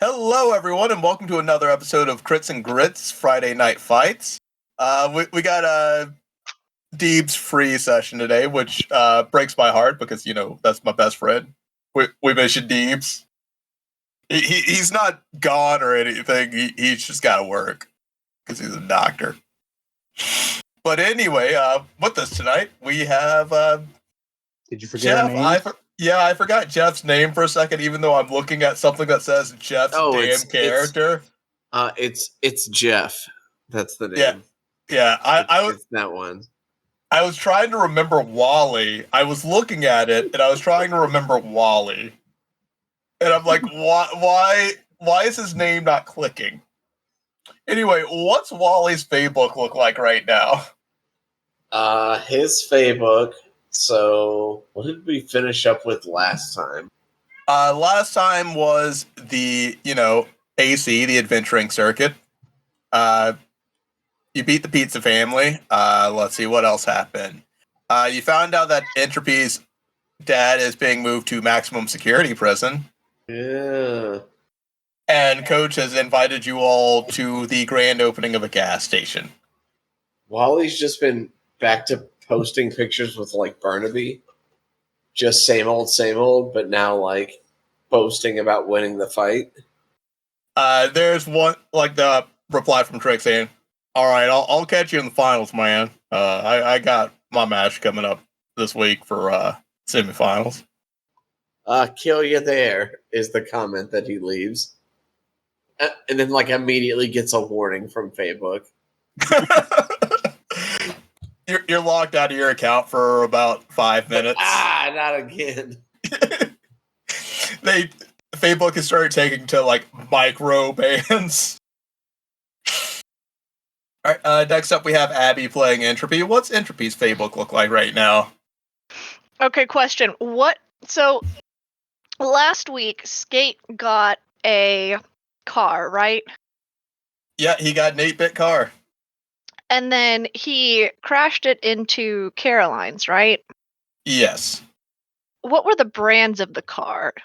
Hello, everyone, and welcome to another episode of Crits and Grits Friday Night Fights. We got a Deeb's free session today, which breaks my heart because, that's my best friend. We miss you, Deebs. He's not gone or anything. He's just got to work because he's a doctor. But anyway, with us tonight, we have Did you forget Jeff. our name? I forgot Jeff's name for a second, even though I'm looking at something that says Jeff's character. It's Jeff. That's the name. Yeah. It's that one. I was trying to remember Wally. I was looking at it, and I was trying to remember Wally. And I'm like, why is his name not clicking? Anyway, what's Wally's Facebook look like right now? His Facebook. So, what did we finish up with last time? Last time was the, AC, the adventuring circuit. You beat the pizza family. Let's see, what else happened? You found out that Entropy's dad is being moved to maximum security prison. Yeah. And Coach has invited you all to the grand opening of a gas station. Wally's just been back to posting pictures with, Burnaby. Just same old, but now, boasting about winning the fight. There's one, the reply from Trick saying, all right, I'll catch you in the finals, man. I got my match coming up this week for semifinals. Kill you there is the comment that he leaves. And then, immediately gets a warning from Facebook. You're locked out of your account for about 5 minutes. Not again. Facebook has started taking to micro bans. All right, next up we have Abby playing Entropy. What's Entropy's Facebook look like right now? Okay, question. So last week Skate got a car, right? Yeah, he got an 8-bit car. And then he crashed it into Caroline's, right? Yes. What were the brands of the car?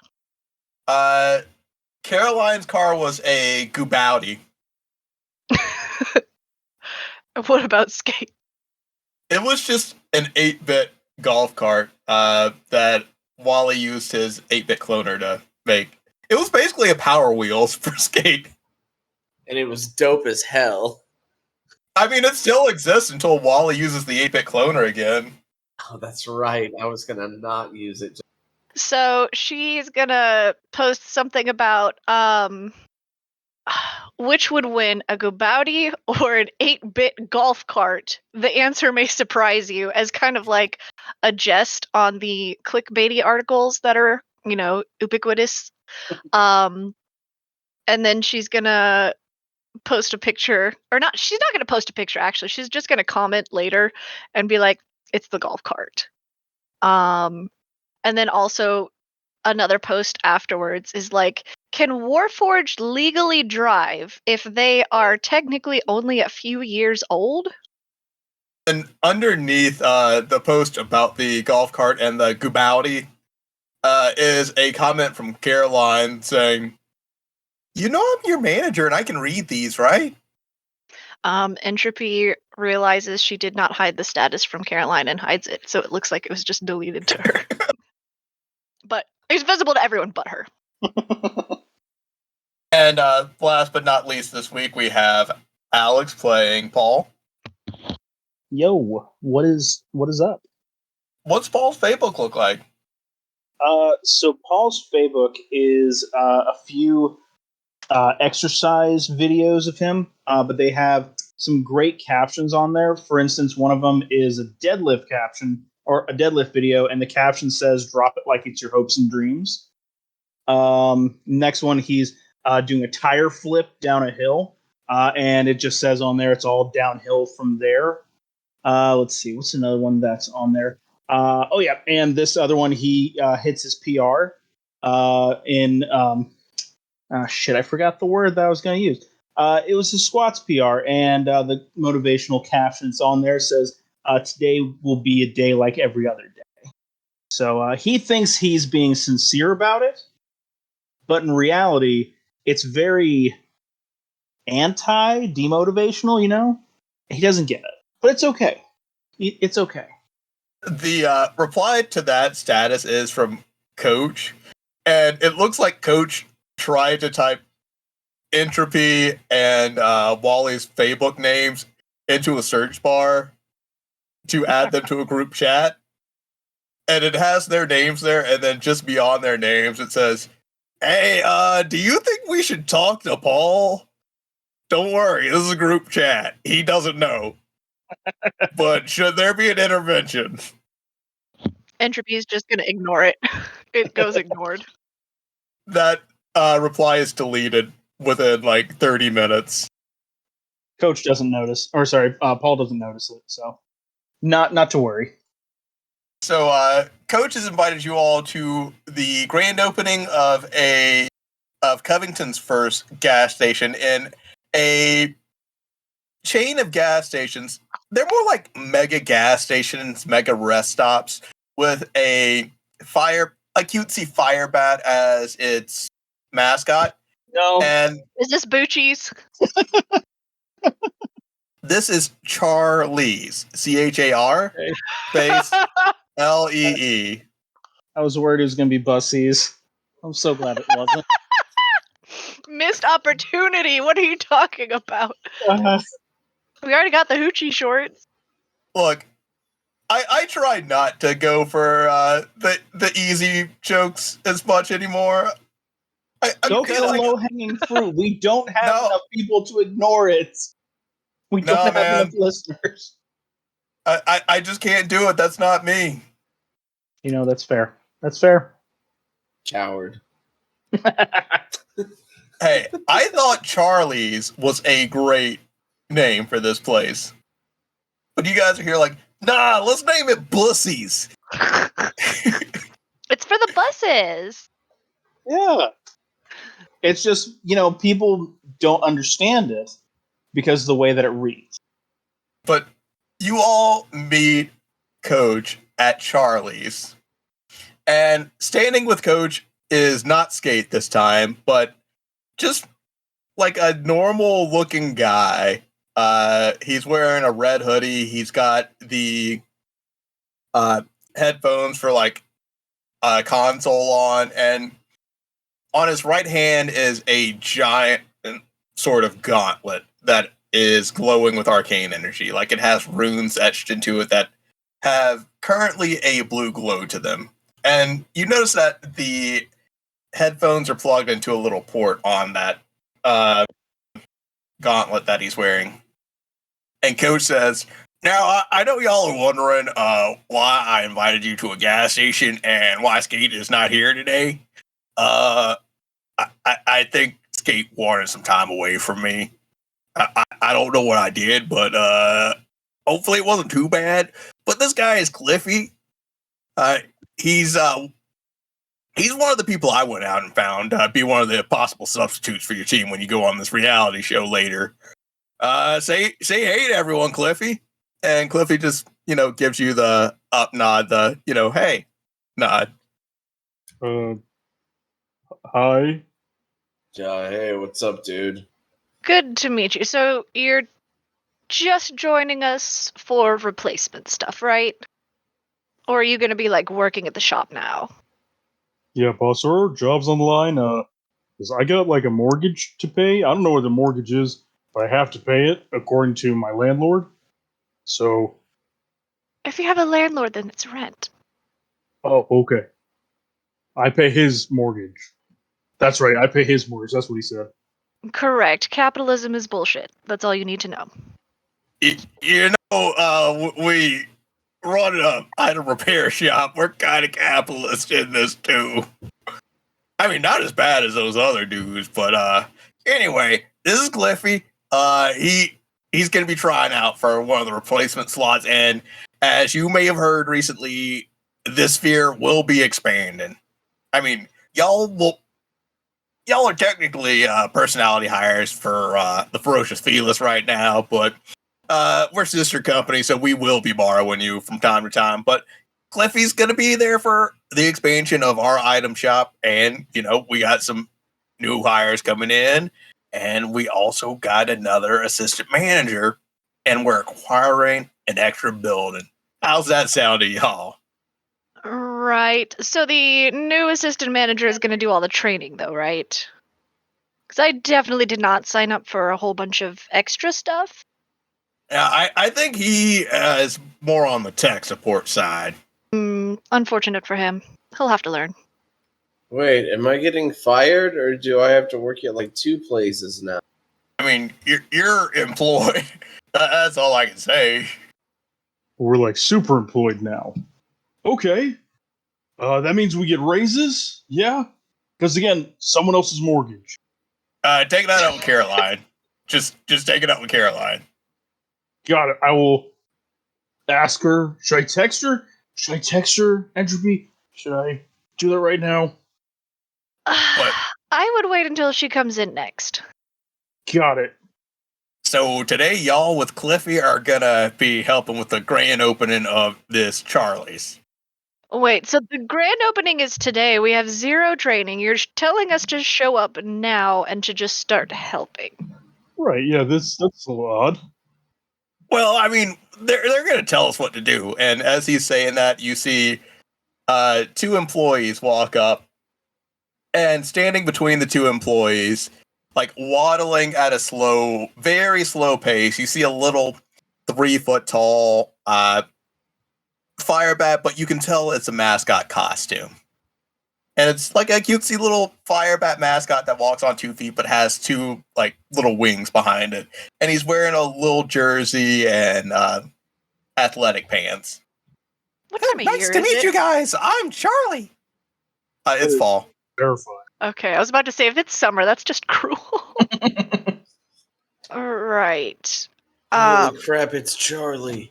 Caroline's car was a Gubowdy. What about Skate? It was just an 8-bit golf cart that Wally used his 8-bit cloner to make. It was basically a Power Wheels for Skate. And it was dope as hell. I mean, it still exists until Wally uses the 8-bit cloner again. Oh, that's right. I was going to not use it. So she's gonna post something about which would win, a Gubowdy or an 8-bit golf cart. The answer may surprise you, as kind of like a jest on the clickbaity articles that are, ubiquitous. And then she's gonna post a picture, or not, she's not gonna post a picture, actually. She's just gonna comment later and be like, it's the golf cart. And then also another post afterwards is like, can Warforged legally drive if they are technically only a few years old? And underneath the post about the golf cart and the Gubowdy is a comment from Caroline saying, I'm your manager and I can read these, right? Entropy realizes she did not hide the status from Caroline and hides it, so it looks like it was just deleted to her. But it's visible to everyone but her. And last but not least this week, we have Alex playing Paul. Yo, what is up? What's Paul's Facebook look like? So Paul's Facebook is a few exercise videos of him, but they have some great captions on there. For instance, one of them is a deadlift caption, or a deadlift video, and the caption says, drop it like it's your hopes and dreams. Next one, he's doing a tire flip down a hill, and it just says on there, it's all downhill from there. Let's see, what's another one that's on there? And this other one, he hits his PR in, I forgot the word that I was going to use. It was his squats PR, and the motivational captions on there says, today will be a day like every other day. So he thinks he's being sincere about it, but in reality, it's very anti-demotivational, you know? He doesn't get it. But it's okay. It's okay. The reply to that status is from Coach, and it looks like Coach tried to type Entropy and Wally's Facebook names into a search bar to add them to a group chat. And it has their names there, and then just beyond their names, it says, "Hey, do you think we should talk to Paul? Don't worry, this is a group chat. He doesn't know. But should there be an intervention?" Entropy is just going to ignore it. It goes ignored. That reply is deleted within like 30 minutes. Coach doesn't notice. Or sorry, Paul doesn't notice it, so not to worry. So Coach has invited you all to the grand opening of Covington's first gas station in a chain of gas stations. They're more like mega gas stations, mega rest stops with a cutesy fire bat as its mascot. No. And Is this Bucci's? this is Charlie's. CHAR space LEE. I was worried it was going to be Bussies. I'm so glad it wasn't. Missed opportunity. What are you talking about? We already got the hoochie shorts. Look, I try not to go for the easy jokes as much anymore. Go for the low-hanging fruit. We don't have enough people to ignore it. We don't have enough listeners. I just can't do it. That's not me. You know, that's fair. That's fair. Coward. Hey, I thought Charlie's was a great name for this place. But you guys are here like, nah, let's name it Bussies. It's for the buses. Yeah. It's just, you know, people don't understand it because of the way that it reads. But you all meet Coach at Charlie's. And standing with Coach is not Skate this time, but just like a normal looking guy. He's wearing a red hoodie. He's got the headphones for like a console on, and on his right hand is a giant sort of gauntlet that is glowing with arcane energy. Like it has runes etched into it that have currently a blue glow to them. And you notice that the headphones are plugged into a little port on that gauntlet that he's wearing. And Coach says, "Now, I know y'all are wondering why I invited you to a gas station and why Skate is not here today. I think Skate wanted some time away from me. I don't know what I did, but hopefully it wasn't too bad. But this guy is Cliffy. He's one of the people I went out and found be one of the possible substitutes for your team when you go on this reality show later. Say hey to everyone, Cliffy." And Cliffy just, gives you the up nod, the, hey nod. Hi. Hey, what's up, dude? Good to meet you. So you're just joining us for replacement stuff, right? Or are you going to be like working at the shop now? Yeah, boss, our job's on the line. 'Cause I got like a mortgage to pay. I don't know what the mortgage is, but I have to pay it according to my landlord. So, If you have a landlord, then it's rent. oh, okay. I pay his mortgage. That's right, I pay his mortgage. That's what he said. Correct. Capitalism is bullshit. That's all you need to know. We run an item repair shop. We're kind of capitalist in this too. I mean, not as bad as those other dudes, but anyway, this is Cliffy. He's going to be trying out for one of the replacement slots, and as you may have heard recently, this sphere will be expanding. I mean, y'all are technically personality hires for the Ferocious Fearless right now, but we're sister company, so we will be borrowing you from time to time. But Cliffy's going to be there for the expansion of our item shop, and we got some new hires coming in, and we also got another assistant manager, and we're acquiring an extra building. How's that sound to y'all? Right. So the new assistant manager is going to do all the training, though, right? Because I definitely did not sign up for a whole bunch of extra stuff. Yeah, I think he is more on the tech support side. Unfortunate for him. He'll have to learn. Wait, am I getting fired, or do I have to work at like 2 places now? I mean, you're employed. That's all I can say. We're like super employed now. Okay. That means we get raises? Yeah? Because again, someone else's mortgage. Take that out with Caroline. Just take it out with Caroline. Got it. I will ask her. Should I text her? Should I text her, Entropy? Should I do that right now? What? I would wait until she comes in next. Got it. So today, y'all with Cliffy are gonna be helping with the grand opening of this Charlie's. Wait, so the grand opening is today. We have 0 training. You're telling us to show up now and to just start helping. Right, yeah, that's a little odd. Well, I mean, they're gonna tell us what to do, and as he's saying that, you see 2 employees walk up, and standing between the 2 employees, like waddling at a very slow pace, you see a little 3-foot tall fire bat, but you can tell it's a mascot costume. And it's like a cutesy little fire bat mascot that walks on 2 feet, but has 2 like little wings behind it. And he's wearing a little jersey and athletic pants. What time of Nice year to is meet it? you guys. I'm Charlie. It's fall. Terrifying. Okay, I was about to say, if it's summer, that's just cruel. Right. Holy crap, it's Charlie.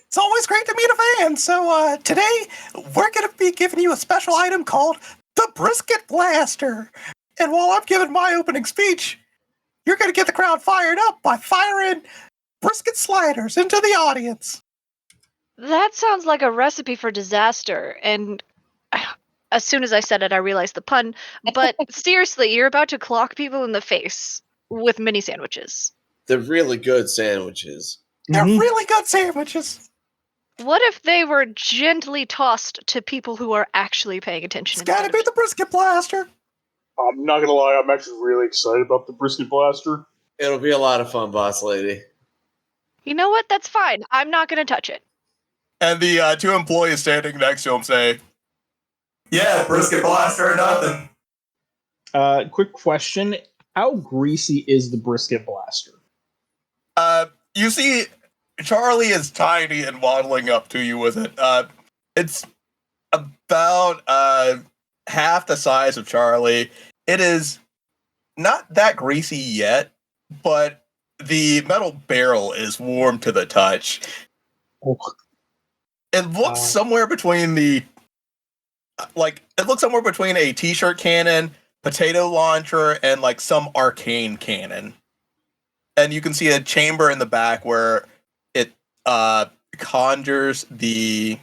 It's always great to meet a fan. So today we're going to be giving you a special item called the Brisket Blaster. And while I'm giving my opening speech, you're going to get the crowd fired up by firing brisket sliders into the audience. That sounds like a recipe for disaster, and as soon as I said it, I realized the pun. But seriously, you're about to clock people in the face with mini sandwiches. They're really good sandwiches. They're Mhm. really good sandwiches. What if they were gently tossed to people who are actually paying attention? It's got to instead be of the Brisket Blaster. I'm not gonna lie, I'm actually really excited about the Brisket Blaster. It'll be a lot of fun, boss lady. You know what? That's fine. I'm not going to touch it. And the 2 employees standing next to him say, yeah, Brisket Blaster or nothing. Quick question: how greasy is the Brisket Blaster? You see, Charlie is tiny and waddling up to you with it. It's about half the size of Charlie. It is not that greasy yet, but the metal barrel is warm to the touch. Oh. It looks somewhere between a t-shirt cannon, potato launcher, and like some arcane cannon. And you can see a chamber in the back where it conjures the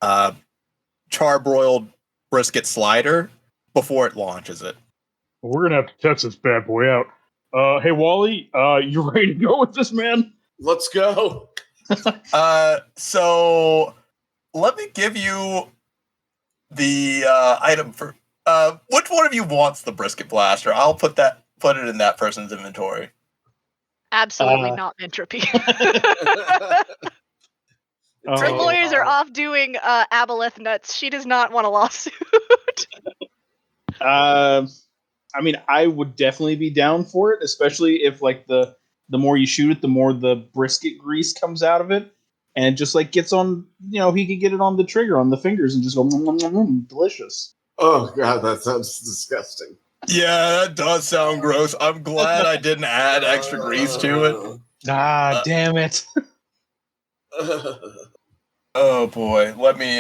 charbroiled brisket slider before it launches it. We're gonna have to test this bad boy out. Hey Wally, you ready to go with this, man? Let's go. So let me give you the item for which one of you wants the Brisket Blaster? I'll put it in that person's inventory. Absolutely not entropy. Her lawyers are off doing aboleth nuts. She does not want a lawsuit. I mean, I would definitely be down for it, especially if like the more you shoot it, the more the brisket grease comes out of it, and it just like gets on. You know, he could get it on the trigger, on the fingers, and just go delicious. Oh god, that sounds disgusting. Yeah, that does sound gross. I'm glad I didn't add extra grease to it. Damn it! Oh boy, let me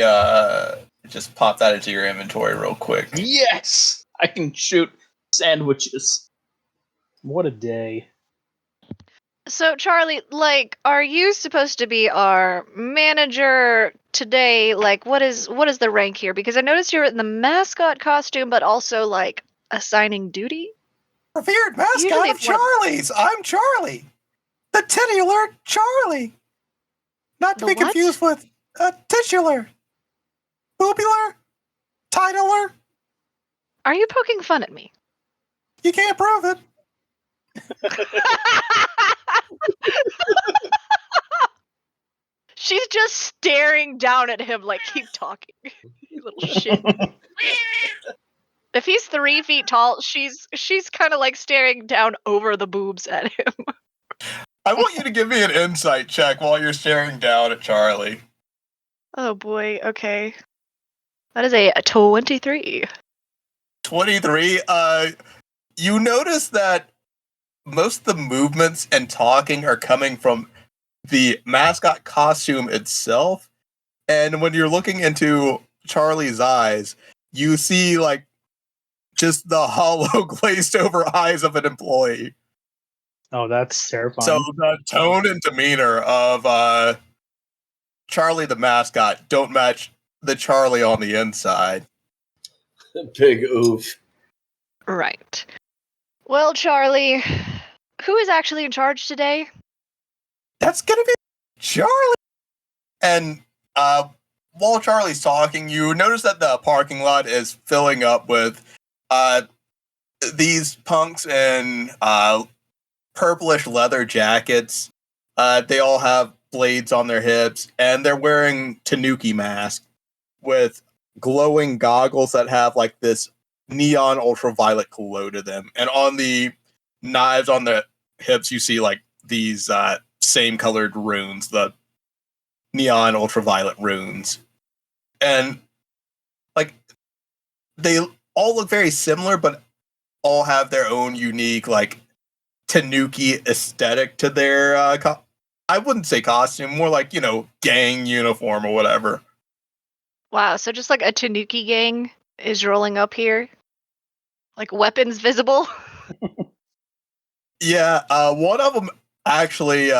just pop that into your inventory real quick. Yes, I can shoot sandwiches. What a day! So, Charlie, like, are you supposed to be our manager today? Like, what is the rank here? Because I noticed you're in the mascot costume, but also like assigning duty? Revered mascot Usually of it's one of- Charlie's. I'm Charlie. The titular Charlie. Not to The be what? confused with titular. Boobular. Titular. Are you poking fun at me? You can't prove it. She's just staring down at him like, keep talking, you little shit. If he's 3 feet tall, she's kind of like staring down over the boobs at him. I want you to give me an insight check while you're staring down at Charlie. Oh boy, okay. That is a 23. 23. You notice that most of the movements and talking are coming from the mascot costume itself. And when you're looking into Charlie's eyes, you see like just the hollow glazed over eyes of an employee. Oh, that's terrifying. So the tone and demeanor of Charlie the mascot don't match the Charlie on the inside. Big oof. Right. Well, Charlie, who is actually in charge today? That's gonna be Charlie. And while Charlie's talking, you notice that the parking lot is filling up with these punks in purplish leather jackets. They all have blades on their hips, and they're wearing tanuki masks with glowing goggles that have like this neon ultraviolet glow to them. And on the knives on the hips, you see like these same colored runes, the neon ultraviolet runes. And like they all look very similar, but all have their own unique like tanuki aesthetic to their I wouldn't say costume, more like, you know, gang uniform or whatever. Wow, so just like a Tanuki gang is rolling up here? Like weapons visible? Yeah, one of them actually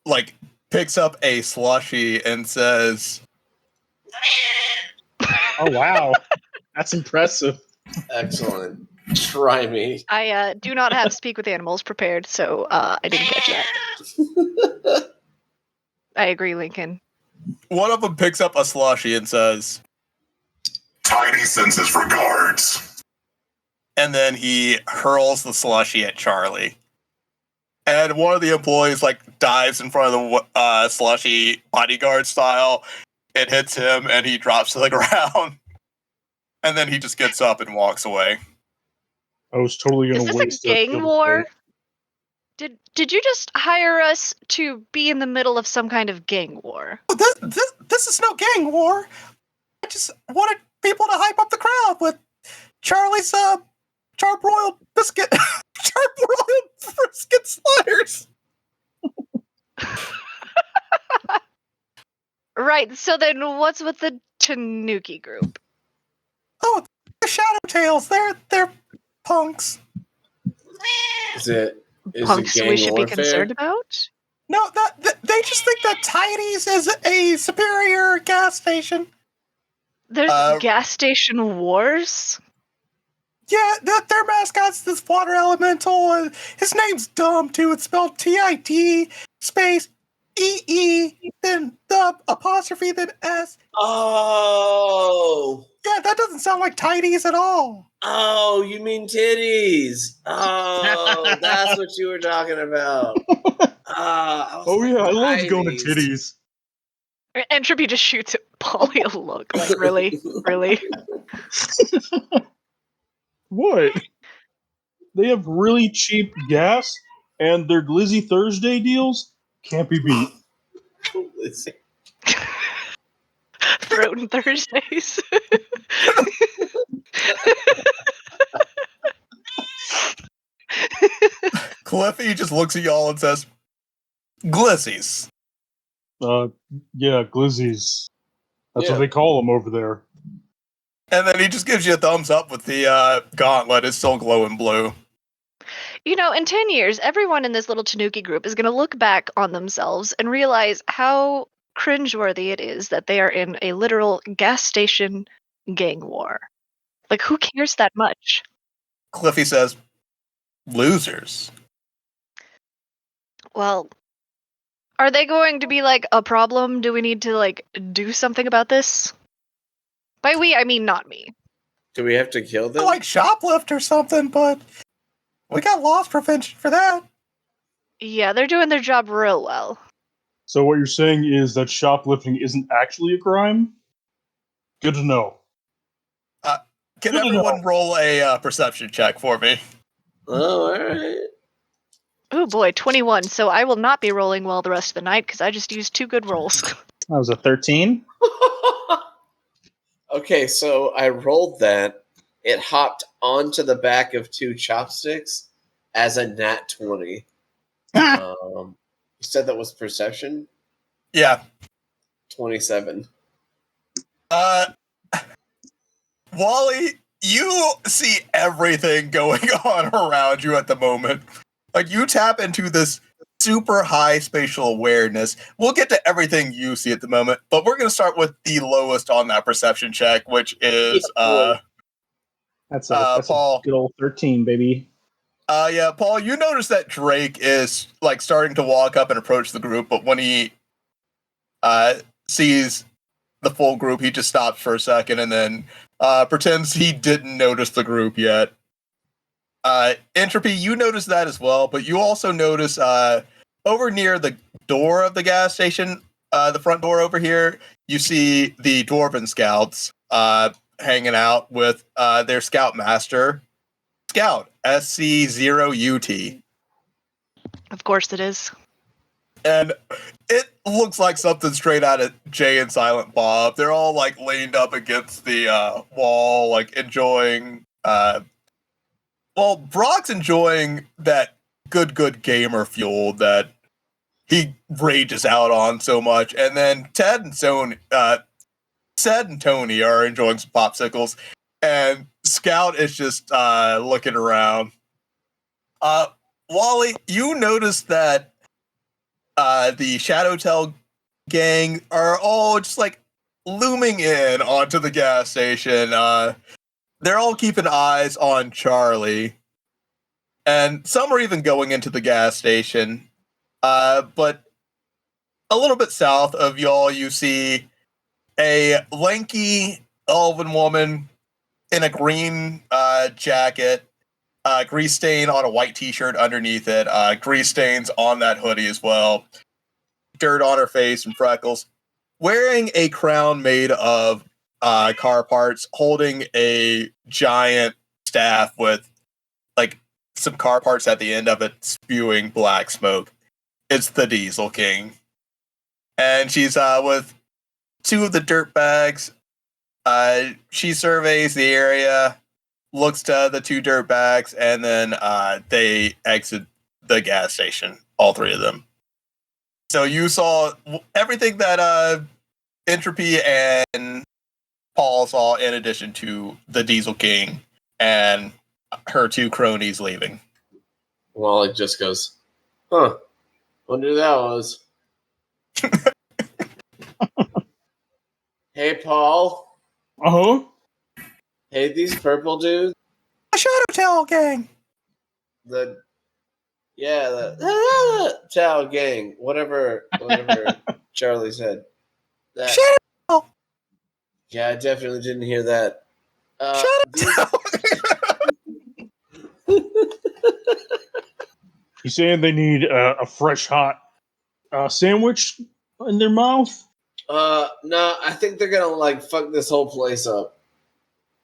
like picks up a slushie and says, Oh wow, that's impressive. Excellent. Try me. I do not have speak with animals prepared, so I didn't catch that. I agree, Lincoln. one of them picks up a slushie and says, Tiny sends his regards. and then he hurls the slushie at Charlie. And one of the employees like dives in front of the slushie bodyguard style. It hits him and he drops to the ground. And then he just gets up and walks away. I was totally Is going to this waste a gang war? Did you just hire us to be in the middle of some kind of gang war? Oh, this is no gang war. I just wanted people to hype up the crowd with Charlie's charbroiled biscuit, charbroiled brisket sliders. Right, so then what's with the Tanuki group? Oh, the Shadow Tails. They're punks. Is it Punks gang we should be warfare? concerned about? No, they just think that Tidy's is a superior gas station. There's gas station wars? Yeah, their mascot's this water elemental. And his name's dumb too. It's spelled TID space EE, then the apostrophe, then S. Oh, Yeah, that doesn't sound like Tidy's at all. oh, you mean titties? Oh, that's what you were talking about. Oh yeah, I love going to titties. Entropy just shoots at Polly a look. Like, really? Really? What? They have really cheap gas, and their Glizzy Thursday deals can't be beat. Throat Thursdays. Cliffy just looks at y'all and says, Glissies. Yeah, Glizzies. That's Yeah. what they call them over there. And then he just gives you a thumbs up with the gauntlet. It's still glowing blue. You know, in 10 years, everyone in this little Tanuki group is going to look back on themselves and realize how cringeworthy it is that they are in a literal gas station gang war. Like, who cares that much? Cliffy says, losers. Well, are they going to be like a problem? Do we need to like do something about this? By we, I mean not me. Do we have to kill I them? like shoplift or something, but we got loss prevention for that. Yeah, they're doing their job real well. So what you're saying is that shoplifting isn't actually a crime? Good to know. Can Good to everyone roll a perception check for me? Oh, all right. Oh boy, 21. So I will not be rolling well the rest of the night because I just used 2 good rolls. That was a 13. Okay, so I rolled that. It hopped onto the back of 2 chopsticks as a nat 20. You said that was perception? Yeah. 27. Wally, you see everything going on around you at the moment. Like, you tap into this super high spatial awareness. We'll get to everything you see at the moment, but we're going to start with the lowest on that perception check, which is That's a Paul. good old 13, baby. Yeah, Paul, you notice that Drake is like starting to walk up and approach the group, but when he sees the full group, he just stops for a second and then pretends he didn't notice the group yet. Entropy, you notice that as well, but you also notice over near the door of the gas station, the front door over here, you see the Dwarven Scouts hanging out with their Scoutmaster, Scout, SC0UT. Of course it is. And it looks like something straight out of Jay and Silent Bob. They're all like leaned up against the wall, like enjoying. Well, Brock's enjoying that good gamer fuel that he rages out on so much, and then Ted and Tony are enjoying some popsicles, and Scout is just looking around. Wally, you notice that the Shadowtail gang are all just like looming in onto the gas station. They're all keeping eyes on Charlie, and some are even going into the gas station. But a little bit south of y'all, you see a lanky elven woman in a green jacket, grease stain on a white t-shirt underneath it, grease stains on that hoodie as well, dirt on her face and freckles, wearing a crown made of car parts, holding a giant staff with like some car parts at the end of it spewing black smoke. It's the Diesel King. And she's with 2 of the dirt bags. She surveys the area, looks to the 2 dirt bags, and then they exit the gas station, all 3 of them. So you saw everything that Entropy and Paul saw, in addition to the Diesel King and her 2 cronies leaving. Wally just goes, huh, wonder who that was. Hey, Paul. Uh-huh. Hey, these purple dudes. The Shadowtail gang! The Chow gang. Whatever Charlie said. That, Shadowtail! yeah, I definitely didn't hear that. You saying they need a fresh, hot sandwich in their mouth? No, I think they're gonna like fuck this whole place up.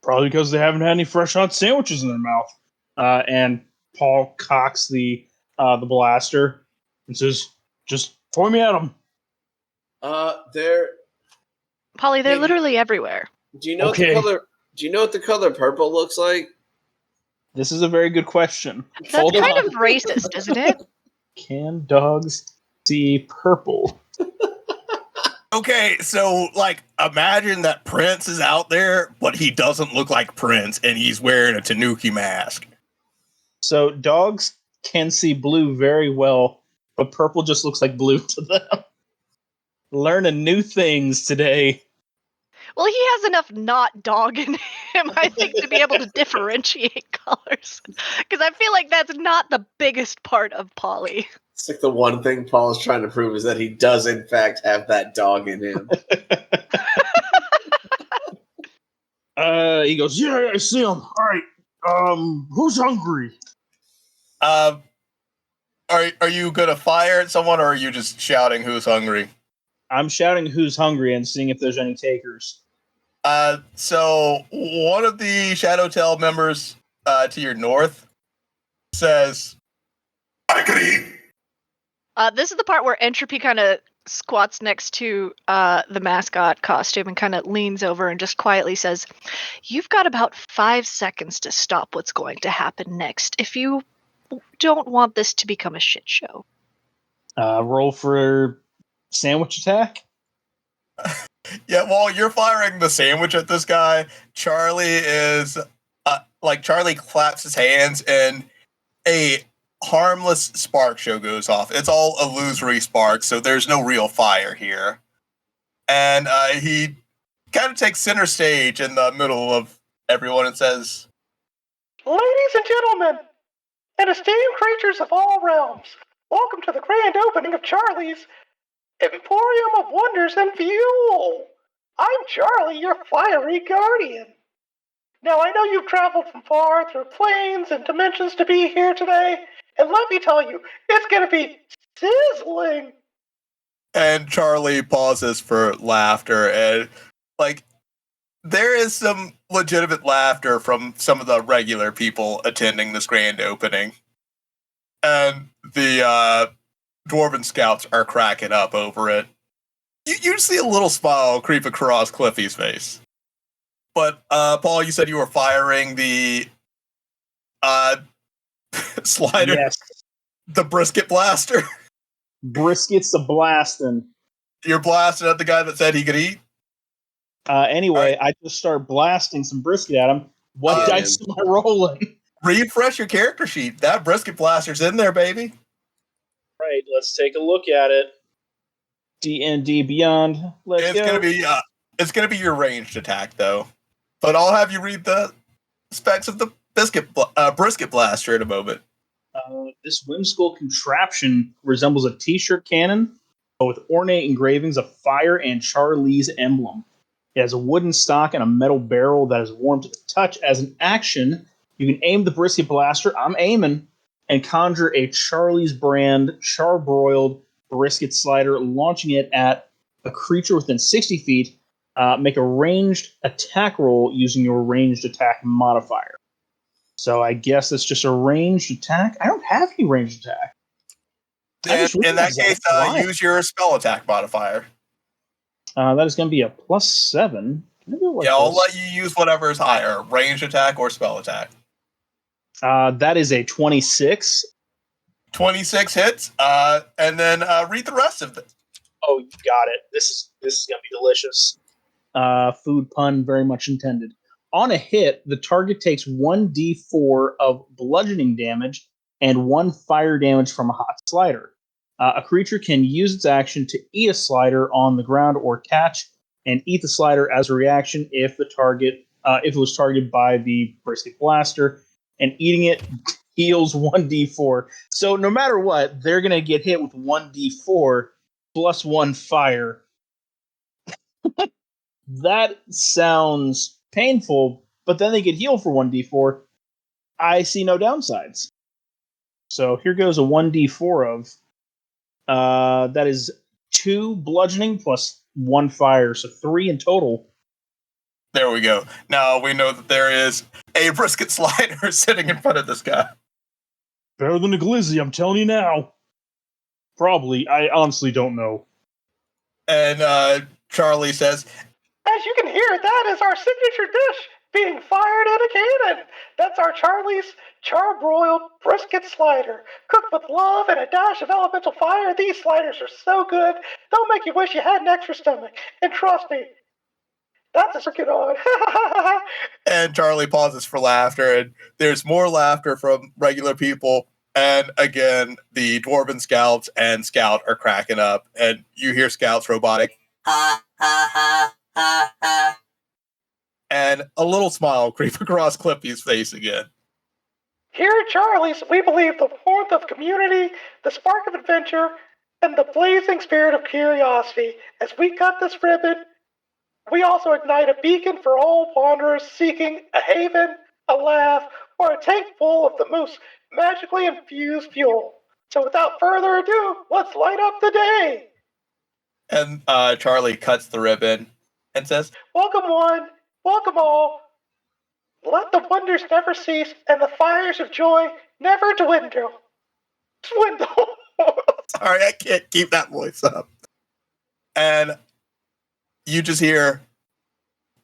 Probably because they haven't had any fresh, hot sandwiches in their mouth. And Paul cocks the blaster and says, "Just point me at them." They're. Polly, they're Hey, literally everywhere. Do you know Okay. what the color? Do you know what the color purple looks like? This is a very good question. That's Hold kind on. of racist, isn't it? Can dogs see purple? Okay, so like imagine that Prince is out there, but he doesn't look like Prince, and he's wearing a Tanuki mask. So dogs can see blue very well, but purple just looks like blue to them. Learning new things today. Well, he has enough not dog in him, I think, to be able to differentiate colors. Because I feel like that's not the biggest part of Polly. It's like the one thing Paul is trying to prove is that he does, in fact, have that dog in him. He goes, yeah, I see him. All right. Who's hungry? Are you gonna fire at someone, or are you just shouting who's hungry? I'm shouting who's hungry and seeing if there's any takers. So one of the Shadowtail members to your north says, I could eat. This is the part where Entropy kind of squats next to the mascot costume and kind of leans over and just quietly says, "You've got about 5 seconds to stop what's going to happen next if you don't want this to become a shit show." Roll for sandwich attack. yeah, while you're firing the sandwich at this guy, Charlie claps his hands and a harmless spark show goes off. It's all illusory sparks, so there's no real fire here. And he kind of takes center stage in the middle of everyone and says, Ladies and gentlemen, and esteemed creatures of all realms, welcome to the grand opening of Charlie's Emporium of Wonders and Fuel. I'm Charlie, your fiery guardian. Now, I know you've traveled from far through planes and dimensions to be here today, and let me tell you, it's going to be sizzling. and Charlie pauses for laughter, and there is some legitimate laughter from some of the regular people attending this grand opening. And the Dwarven Scouts are cracking up over it. You see a little smile creep across Cliffy's face. But, Paul, you said you were firing the slider? Yes. The brisket blaster? Brisket's a blasting. You're blasting at the guy that said he could eat? Anyway, I just start blasting some brisket at him. What dice am I rolling? Refresh your character sheet. That brisket blaster's in there, baby. Right, let's take a look at it. D&D Beyond. Let's go. It's gonna be your ranged attack though. But I'll have you read the specs of the brisket blaster in a moment. This whimsical contraption resembles a t-shirt cannon, but with ornate engravings of fire and Charlie's emblem. It has a wooden stock and a metal barrel that is warm to the touch. As an action, you can aim the brisket blaster. I'm aiming. And conjure a Charlie's brand charbroiled brisket slider, launching it at a creature within 60 feet. Make a ranged attack roll using your ranged attack modifier. So I guess it's just a ranged attack. I don't have any ranged attack. In that case, use your spell attack modifier. That is going to be a +7. I'll let you use whatever is higher, ranged attack or spell attack. That is a 26. 26 hits, and then read the rest of it. Oh, you got it. This is going to be delicious. Food pun very much intended. On a hit, the target takes 1d4 of bludgeoning damage and 1 fire damage from a hot slider. A creature can use its action to eat a slider on the ground or catch and eat the slider as a reaction if it was targeted by the brisket blaster, and eating it heals 1d4. So no matter what, they're going to get hit with 1d4 plus 1 fire. That sounds painful, but then they get healed for 1d4. I see no downsides. So here goes a 1d4 of that is 2 bludgeoning plus 1 fire, so 3 in total. There we go. Now we know that there is a brisket slider sitting in front of this guy. Better than a glizzy, I'm telling you now. Probably. I honestly don't know. And Charlie says, As you can hear, that is our signature dish being fired at a cannon. That's our Charlie's charbroiled brisket slider. Cooked with love and a dash of elemental fire, these sliders are so good, they'll make you wish you had an extra stomach. And trust me, that's a freaking on. and Charlie pauses for laughter, and there's more laughter from regular people. And again, the Dwarven Scouts and Scout are cracking up, and you hear Scout's robotic, ha, ha, ha, ha, ha. and a little smile creep across Cliffy's face again. Here at Charlie's, we believe the warmth of community, the spark of adventure, and the blazing spirit of curiosity. As we cut this ribbon, we also ignite a beacon for all wanderers seeking a haven, a laugh, or a tank full of the most magically infused fuel. So without further ado, let's light up the day! And Charlie cuts the ribbon and says, Welcome one, welcome all. Let the wonders never cease and the fires of joy never dwindle. sorry, I can't keep that voice up. And you just hear,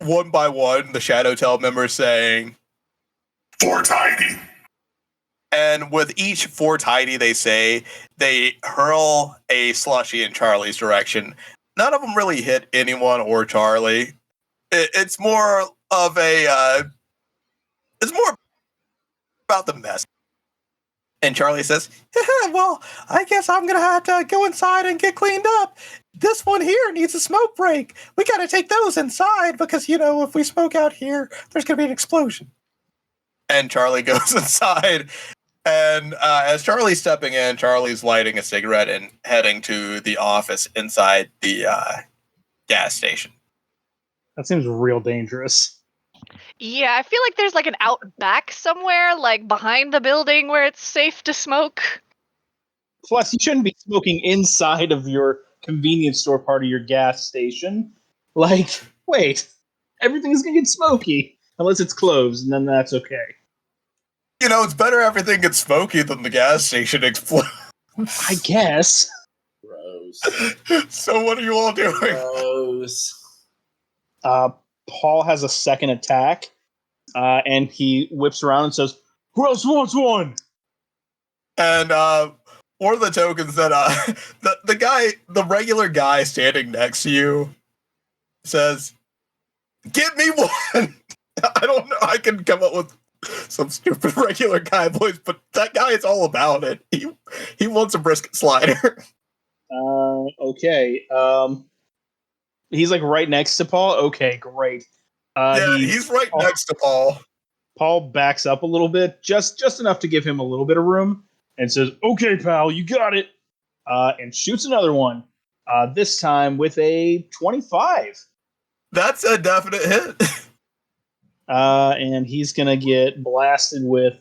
one by one, the Shadowtell members saying, For tidy. and with each for tidy they say, they hurl a slushie in Charlie's direction. None of them really hit anyone or Charlie. It's more of a, it's more about the mess. And Charlie says, well, I guess I'm going to have to go inside and get cleaned up. This one here needs a smoke break. We got to take those inside because, if we smoke out here, there's going to be an explosion. And Charlie goes inside. And as Charlie's stepping in, Charlie's lighting a cigarette and heading to the office inside the gas station. That seems real dangerous. Yeah, I feel like there's like an out back somewhere, like behind the building where it's safe to smoke. Plus, you shouldn't be smoking inside of your convenience store part of your gas station. Like, wait, everything's gonna get smoky unless it's closed, and then that's okay. It's better everything gets smoky than the gas station explodes. I guess. Gross. So what are you all doing? Gross. Paul has a second attack, and he whips around and says, "Who else wants one?" And one of the tokens that the regular guy standing next to you says, "Get me one." I don't know. I can come up with some stupid regular guy voice, but that guy is all about it. He wants a brisket slider. Okay. He's like right next to Paul. Okay, great. He's right next to Paul. Paul backs up a little bit, just enough to give him a little bit of room, and says, "Okay, pal, you got it," and shoots another one. This time with a 25. That's a definite hit. And he's gonna get blasted with.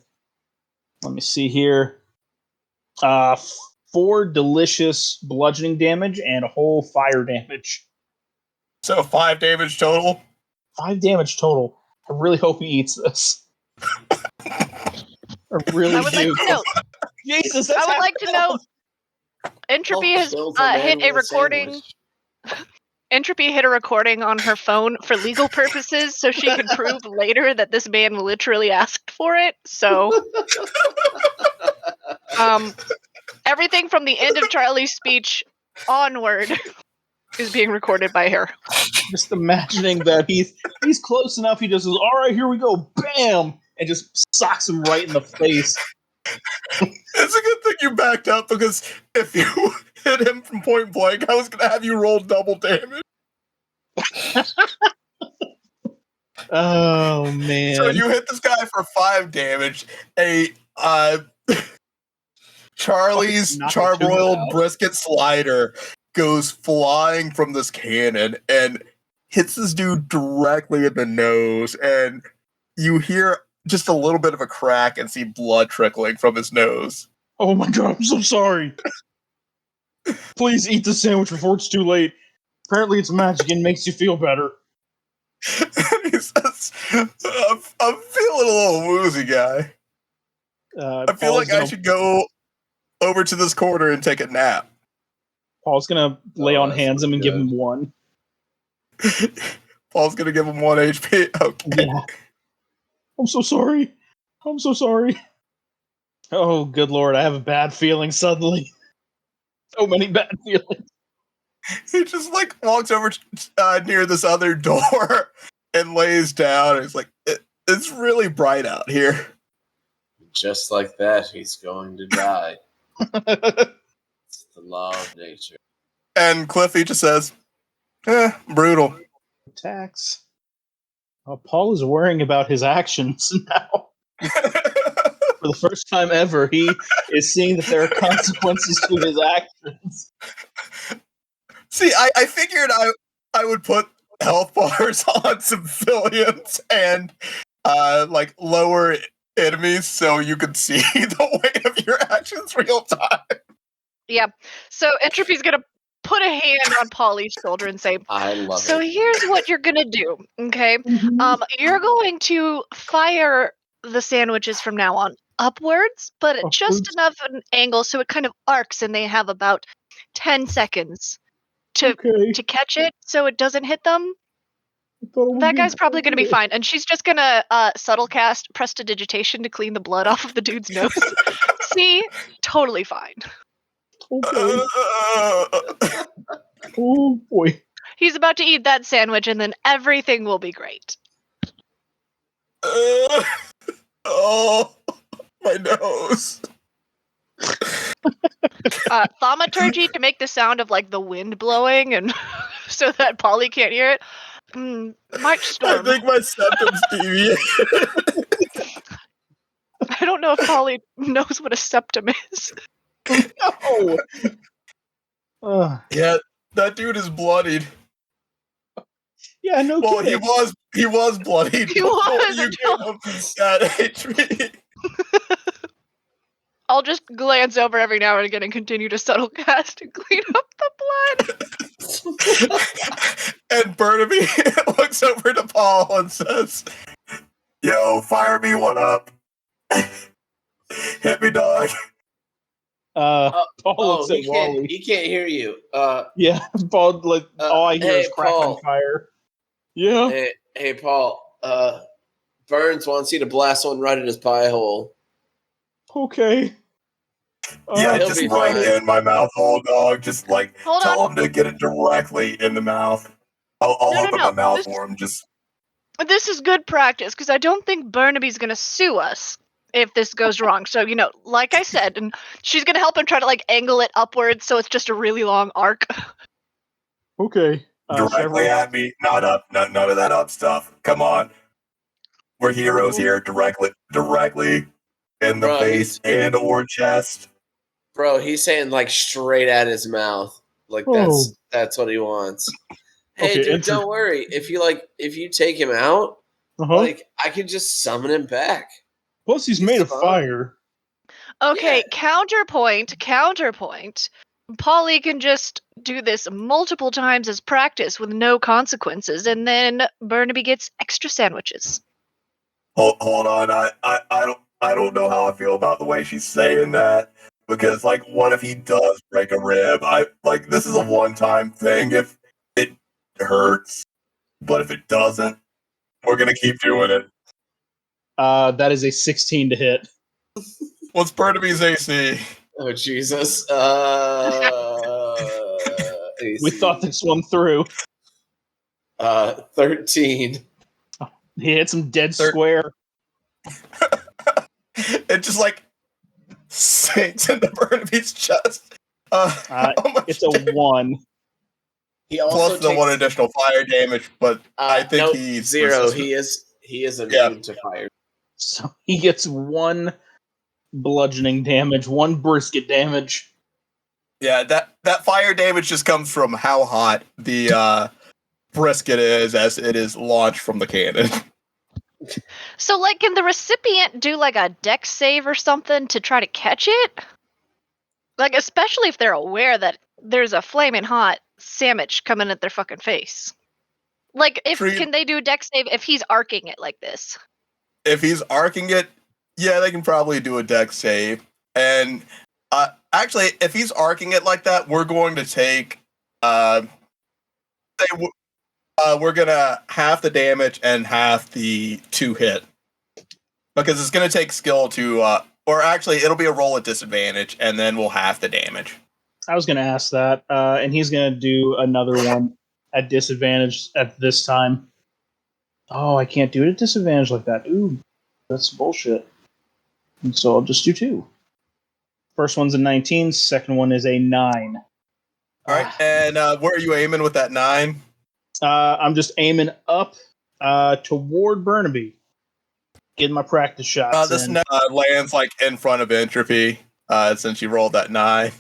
Let me see here. 4 delicious bludgeoning damage and a whole fire damage. So 5 damage total. 5 damage total. I really hope he eats this. I really I would do. like to note. Jesus, I would like to note. Entropy has hit a recording. Entropy hit a recording on her phone for legal purposes, so she can prove later that this man literally asked for it. So, everything from the end of Charlie's speech onward is being recorded by her. Just imagining that he's close enough. He just says, "All right, here we go," bam, and just socks him right in the face. It's a good thing you backed up, because if you hit him from point blank, I was going to have you roll double damage. Oh, man. So you hit this guy for 5 damage. Charlie's charbroiled brisket slider goes flying from this cannon and hits this dude directly in the nose, and you hear just a little bit of a crack and see blood trickling from his nose. Oh my god, I'm so sorry. Please eat the sandwich before it's too late. Apparently it's magic and makes you feel better. He says, I'm feeling a little woozy, guy. I feel like I should go over to this corner and take a nap. Paul's gonna lay on hands him and give him 1. Paul's gonna give him 1 HP. Okay. Yeah. I'm so sorry. I'm so sorry. Oh, good lord, I have a bad feeling suddenly. So many bad feelings. He just walks over near this other door and lays down. He's like, it's really bright out here. Just like that, he's going to die. It's the law of nature. And Cliffy just says, brutal. Attacks. Paul is worrying about his actions now. For the first time ever, he is seeing that there are consequences to his actions. See, I figured I would put health bars on civilians and like lower enemies so you could see the weight of your actions real time. Yeah. So Entropy's gonna put a hand on Polly's shoulder and say, I love so it. here's what you're gonna do, okay? You're going to fire the sandwiches from now on upwards, but at just Upwards? enough an angle so it kind of arcs and they have about 10 seconds to Okay. catch it so it doesn't hit them. I thought it would That be guy's probably gonna be good. fine. And she's just gonna subtle cast prestidigitation to clean the blood off of the dude's nose. See? Totally fine. Okay. Oh boy. He's about to eat that sandwich and then everything will be great. Oh, my nose. Thaumaturgy to make the sound of like the wind blowing and so that Polly can't hear it. Might I storm. think my septum's deviated. I don't know if Polly knows what a septum is. No. Yeah, that dude is bloodied. Yeah, no Well, kidding. he was bloodied He before was you until- gave him that HP. I'll just glance over every now and again and continue to subtle cast and clean up the blood. And Burnaby looks over to Paul and says, "Yo, fire me one up. Hit me, dog." Paul looks at he Wally. can't hear you. Yeah, Paul. Like all I hear hey, is crackling Paul. fire. Yeah. Hey, Paul. Burns wants you to blast one right in his pie hole. Okay. Yeah, he'll just be right fine. in my mouth hole, dog. Just like Hold tell on. him to get it directly in the mouth. I'll No. open my mouth This- for him. Just This is good practice because I don't think Burnaby's gonna sue us if this goes wrong. So, like I said, and she's gonna help him try to like angle it upwards so it's just a really long arc. Okay. Should I directly roll? at me, not up, none of that up stuff. Come on, we're heroes here. Directly in the Bro, face and or chest. Bro, he's saying like straight at his mouth. Like Oh. that's what he wants. Hey, Okay, dude, enter- don't worry. If you take him out, like I can just summon him back. Plus, he's made of fine. fire. Okay, Yeah. counterpoint. Polly can just do this multiple times as practice with no consequences, and then Burnaby gets extra sandwiches. Hold on, I don't know how I feel about the way she's saying that, because like, what if he does break a rib? This is a one-time thing. If it hurts, but if it doesn't, we're gonna keep doing it. That is a 16 to hit. What's Burnaby's AC? Oh Jesus! We thought this one through. 13. He hits him dead Thir- square. It just like sinks into Burnaby's chest. How much It's a 1. He also plus the takes, one additional fire damage, but I think nope, he's 0. resistant. He is immune to fire. So he gets 1 bludgeoning damage, 1 brisket damage. Yeah, that fire damage just comes from how hot the brisket is as it is launched from the cannon. So, like, can the recipient do like a dex save or something to try to catch it? Like, especially if they're aware that there's a flaming hot sandwich coming at their fucking face. Like, can they do a dex save if he's arcing it like this? If he's arcing it, yeah, they can probably do a dex save. And actually, if he's arcing it like that, we're going to take we're gonna half the damage and half the 2 hit, because it's gonna take skill to or actually it'll be a roll at disadvantage, and then we'll half the damage. I was going to ask that, and he's going to do another one at disadvantage at this time. Oh, I can't do it at disadvantage like that. Ooh, that's bullshit. And so I'll just do 2. First one's a 19, second one is a 9. All right, and where are you aiming with that 9? I'm just aiming up toward Burnaby. Getting my practice shots This in. lands like in front of Entropy, since you rolled that 9.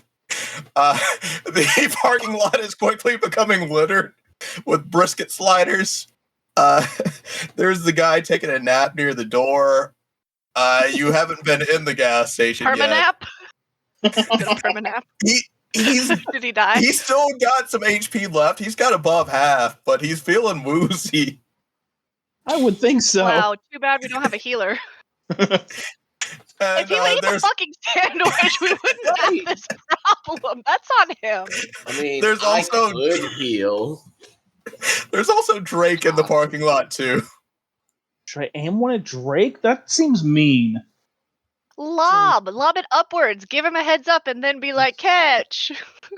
The parking lot is quickly becoming littered with brisket sliders. There's the guy taking a nap near the door. You haven't been in the gas station yet. Permanap? Permanap. Did he die? He's still got some HP left. He's got above half, but he's feeling woozy. I would think so. Wow, too bad we don't have a healer. And, If he ate the fucking sandwich, we wouldn't have this problem. That's on him. I mean, There's also- I could heal. There's also Drake in the parking lot too. Should I aim one at Drake? That seems mean. Lob it upwards. Give him a heads up, and then be like, "Catch."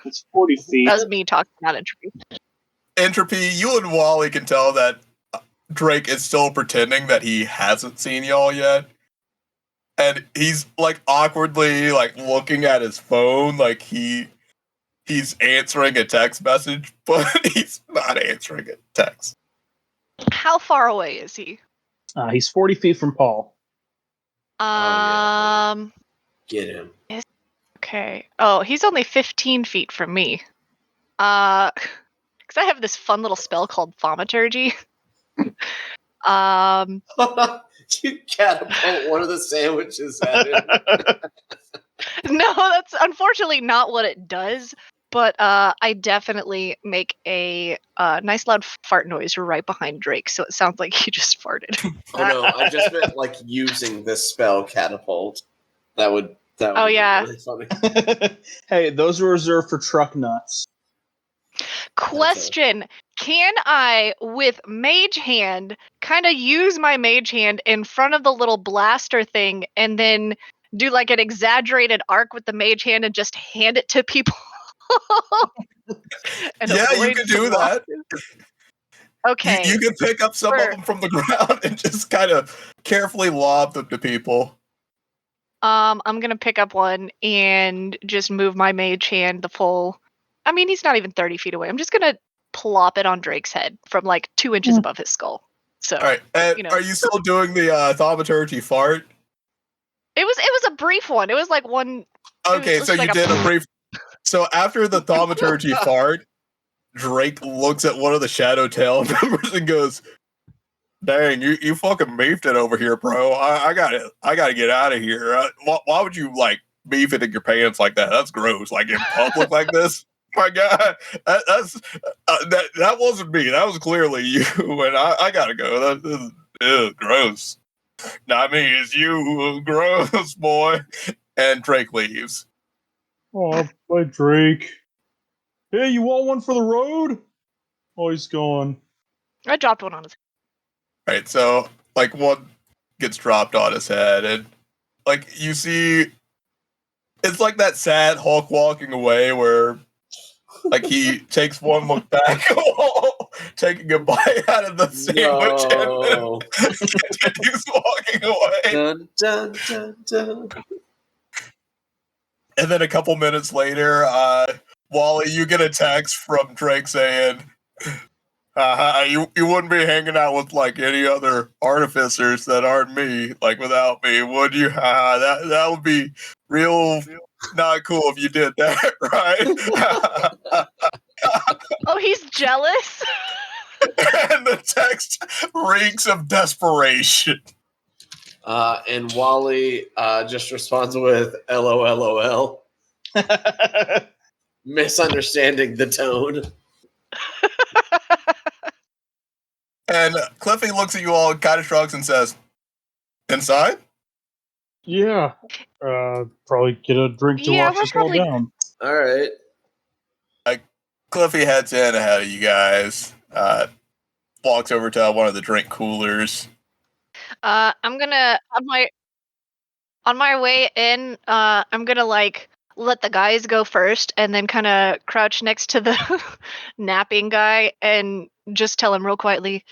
It's 40 feet. That was me talking about Entropy. Entropy, you and Wally can tell that Drake is still pretending that he hasn't seen y'all yet. And he's like awkwardly like looking at his phone like he's answering a text message, but he's not answering a text. How far away is he? He's 40 feet from Paul. yeah. Get him. Okay. Oh, he's only 15 feet from me. Because I have this fun little spell called Thaumaturgy. You catapult one of the sandwiches at him. No, that's unfortunately not what it does. But I definitely make a nice loud fart noise right behind Drake, so it sounds like he just farted. Oh no, I just meant like using this spell catapult. That would Oh, be yeah. really funny. Hey, those are reserved for truck nuts. Question: Can I, with Mage Hand, kind of use my Mage Hand in front of the little blaster thing, and then do like an exaggerated arc with the Mage Hand and just hand it to people? And Yeah, you avoid can some do that. losses? Okay. You can pick up some of them from the ground and just kind of carefully lob them to people. I'm gonna pick up one and just move my Mage Hand the full. I mean, he's not even 30 feet away. I'm just gonna plop it on Drake's head from like 2 inches above his skull. So, All right, and you know. are you still doing the thaumaturgy fart? It was a brief one. It was like one. Okay, was so like you a- did a brief. So after the thaumaturgy fart, Drake looks at one of the Shadow Tail members and goes, "Dang, you fucking beefed it over here, bro. I gotta get out of here. Why would you like beef it in your pants like that? That's gross. Like in public like this." My God, that wasn't me. That was clearly you, and I gotta go. That is gross. Not me. It's you. Gross, boy. And Drake leaves. Oh, bye, Drake. Hey, you want one for the road? Oh, he's gone. I dropped one on his. Right, so like one gets dropped on his head, and like you see, it's like that sad Hulk walking away where. Like he takes one look back, taking a bite out of the sandwich, No. and continues walking away. Dun, dun, dun, dun. And then a couple minutes later, Wally, you get a text from Drake saying, "You wouldn't be hanging out with like any other artificers that aren't me, like without me, would you? That would be real." Not cool if you did that, right? Oh, he's jealous. And the text reeks of desperation. And Wally just responds with LOLOL, misunderstanding the tone. And Cliffy looks at you all, kind of shrugs, and says, "Inside?" Yeah. Probably get a drink to Yeah, wash we're us all probably- down. All right. Cliffy heads in ahead of you guys. Walks over to one of the drink coolers. I'm gonna on my way in. I'm gonna like let the guys go first, and then kind of crouch next to the napping guy, and just tell him real quietly,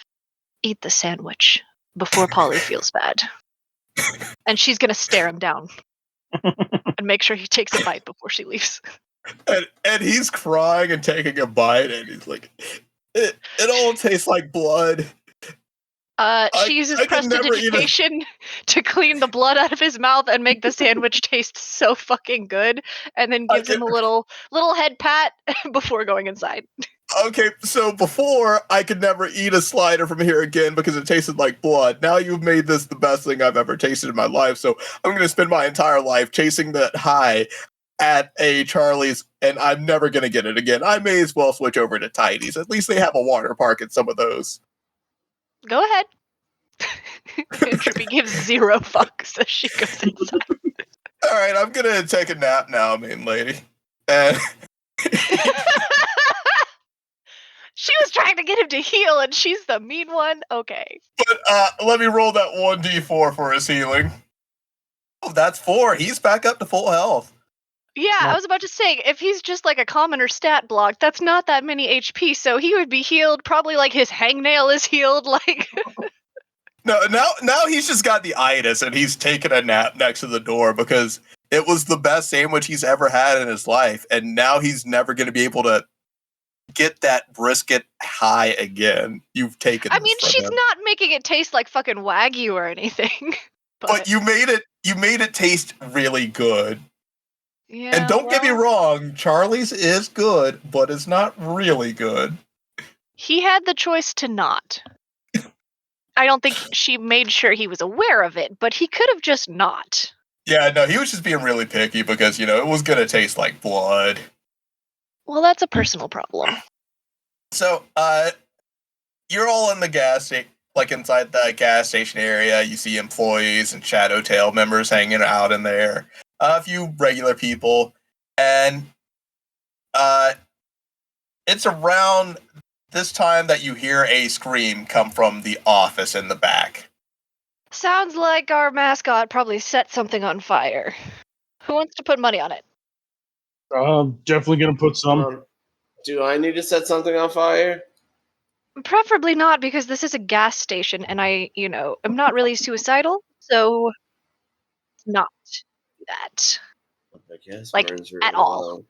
"Eat the sandwich before Polly feels bad." And she's gonna stare him down and make sure he takes a bite before she leaves. And he's crying and taking a bite, and he's like, it all tastes like blood. She uses I can never eat a- prestidigitation to clean the blood out of his mouth and make the sandwich taste so fucking good, and then gives him a little head pat before going inside. Okay, so before I could never eat a slider from here again because it tasted like blood. Now you've made this the best thing I've ever tasted in my life. So I'm going to spend my entire life chasing that high at a Charlie's, and I'm never going to get it again. I may as well switch over to Tidy's. At least they have a water park at some of those. Go ahead. Entropy gives 0 fucks as she goes inside. All right, I'm going to take a nap now, main lady. And She was trying to get him to heal, and she's the mean one. Okay. but let me roll that 1d4 for his healing. Oh, that's 4. He's back up to full health. Yeah, I was about to say, if he's just like a commoner stat block, that's not that many HP, so he would be healed, probably like his hangnail is healed, like... No, now he's just got the itis, and he's taking a nap next to the door because it was the best sandwich he's ever had in his life, and now he's never going to be able to get that brisket high again. You've taken. I mean, she's not making it taste like fucking Wagyu or anything. But you made it taste really good. Yeah, and don't get me wrong, Charlie's is good, but it's not really good. He had the choice to not. I don't think she made sure he was aware of it, but he could have just not. Yeah, no, he was just being really picky because, it was going to taste like blood. Well, that's a personal problem. So, you're all in the gas station, like inside the gas station area. You see employees and Shadow Tail members hanging out in there. A few regular people. And, it's around this time that you hear a scream come from the office in the back. Sounds like our mascot probably set something on fire. Who wants to put money on it? Definitely gonna put some. Do I need to set something on fire? Preferably not, because this is a gas station, and I'm not really suicidal, so not do that. I guess like, burns at all.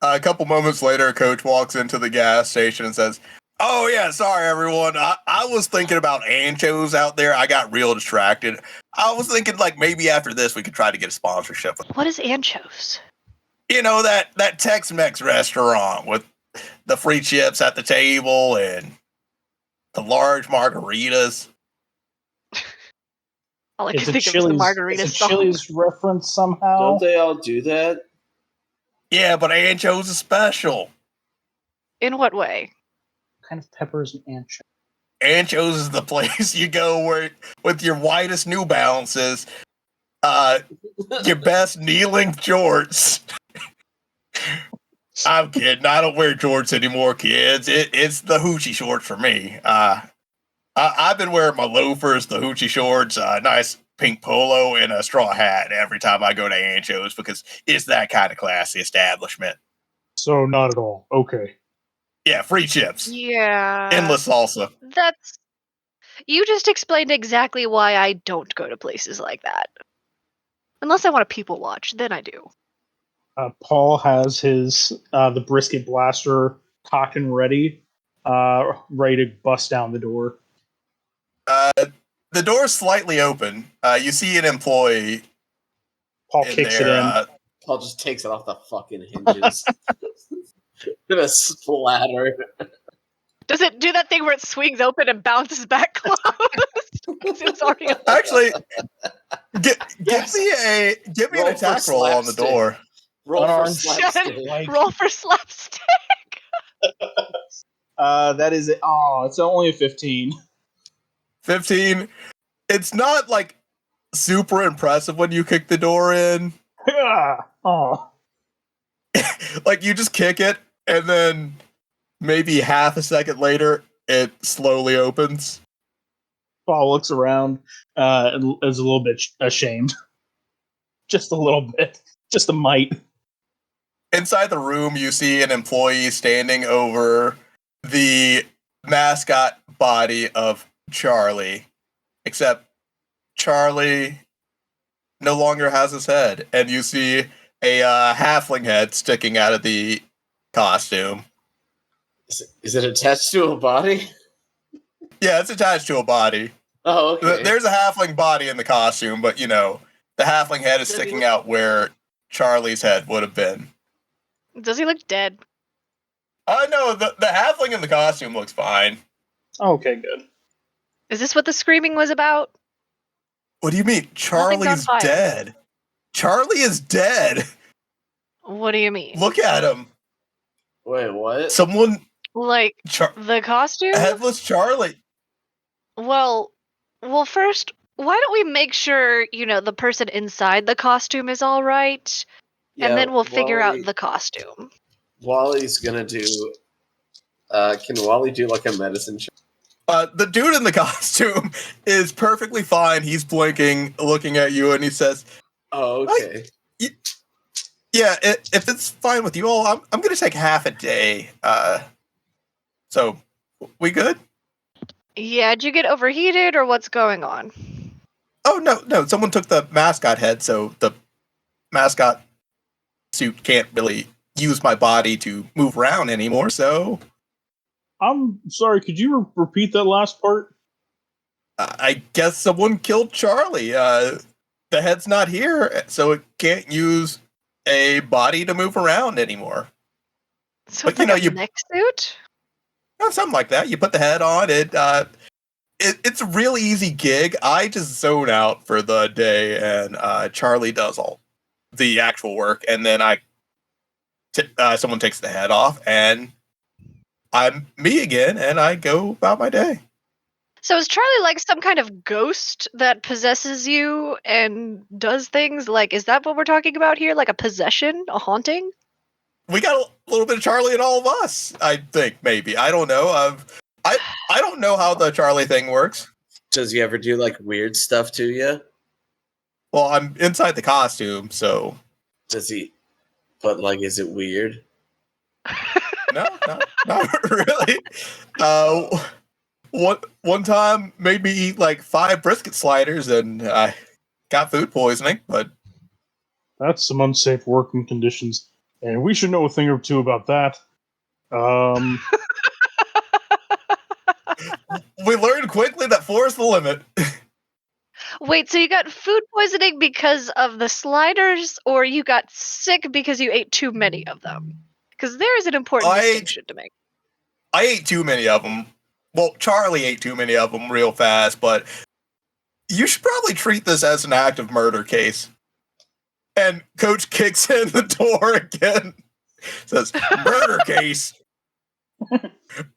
A couple moments later, a coach walks into the gas station and says, "Oh yeah, sorry everyone. I was thinking about anchos out there. I got real distracted. I was thinking like maybe after this we could try to get a sponsorship. What is anchos? That Tex-Mex restaurant with the free chips at the table and the large margaritas." All I can think of is the margarita is song. Chili's reference somehow? Don't they all do that? Yeah, but anchos is special. In what way? What kind of peppers and anchovies? Anchos is the place you go where with your whitest New Balances, your best knee-length jorts. I'm kidding. I don't wear jorts anymore, kids. It's the hoochie shorts for me. I've been wearing my loafers, the hoochie shorts, nice pink polo, and a straw hat every time I go to Ancho's because it's that kind of classy establishment. So not at all. Okay. Yeah, free chips. Yeah. Endless salsa. You just explained exactly why I don't go to places like that. Unless I want to people watch, then I do. Paul has his the brisket blaster cocked and ready, ready to bust down the door. The door's slightly open. You see an employee. Paul kicks it in. Paul just takes it off the fucking hinges. Gonna splatter. Does it do that thing where it swings open and bounces back closed? It's already open. Actually, give me an attack roll on the door. Roll for Unarmed. slapstick. Roll for slapstick. That is it. Oh, it's only a 15. 15. It's not like super impressive when you kick the door in. Oh. Like you just kick it and then maybe half a second later it slowly opens. Paul looks around and is a little bit ashamed. Just a little bit. Just a mite. Inside the room you see an employee standing over the mascot body of Charlie. Except Charlie no longer has his head, and you see a halfling head sticking out of the costume. Is it attached to a body? Yeah, it's attached to a body. Oh, okay. There's a halfling body in the costume, but the halfling head is Does he sticking look- out where Charlie's head would have been. Does he look dead? No, the halfling in the costume looks fine. Okay, good. Is this what the screaming was about? What do you mean? Nothing's on Charlie's fire. dead. Charlie is dead. What do you mean? Look at him. Wait, what? Someone Like the costume? headless Charlie. Well, first, why don't we make sure, the person inside the costume is all right, and then we'll figure out the costume. Wally's gonna do. Can Wally do like a medicine check? The dude in the costume is perfectly fine. He's blinking, looking at you, and he says, Oh, okay. "Yeah, if it's fine with you all, I'm gonna take half a day. So we good?" Yeah, did you get overheated, or what's going on? Oh no! Someone took the mascot head, so the mascot suit can't really use my body to move around anymore. So I'm sorry, could you repeat that last part? I guess someone killed Charlie. The head's not here, so it can't use a body to move around anymore. So But, it's like a mech suit? Something like that. You put the head on it. It's a really easy gig. I just zone out for the day, and Charlie does all the actual work, and then someone takes the head off, and I'm me again, and I go about my day. So is Charlie like some kind of ghost that possesses you and does things? Like, is that what we're talking about here? Like a possession? A haunting? We got a little bit of Charlie in all of us, I think, maybe. I don't know. I don't know how the Charlie thing works. Does he ever do like weird stuff to you? Well, I'm inside the costume, so Does he? But like, is it weird? no, not really. One time made me eat like 5 brisket sliders, and I got food poisoning. But That's some unsafe working conditions, and we should know a thing or two about that. we learned quickly that 4 is the limit. Wait, so you got food poisoning because of the sliders, or you got sick because you ate too many of them? Because there is an important distinction to make. I ate too many of them. Well, Charlie ate too many of them real fast, but you should probably treat this as an active murder case. And Coach kicks in the door again. Says, "Murder case."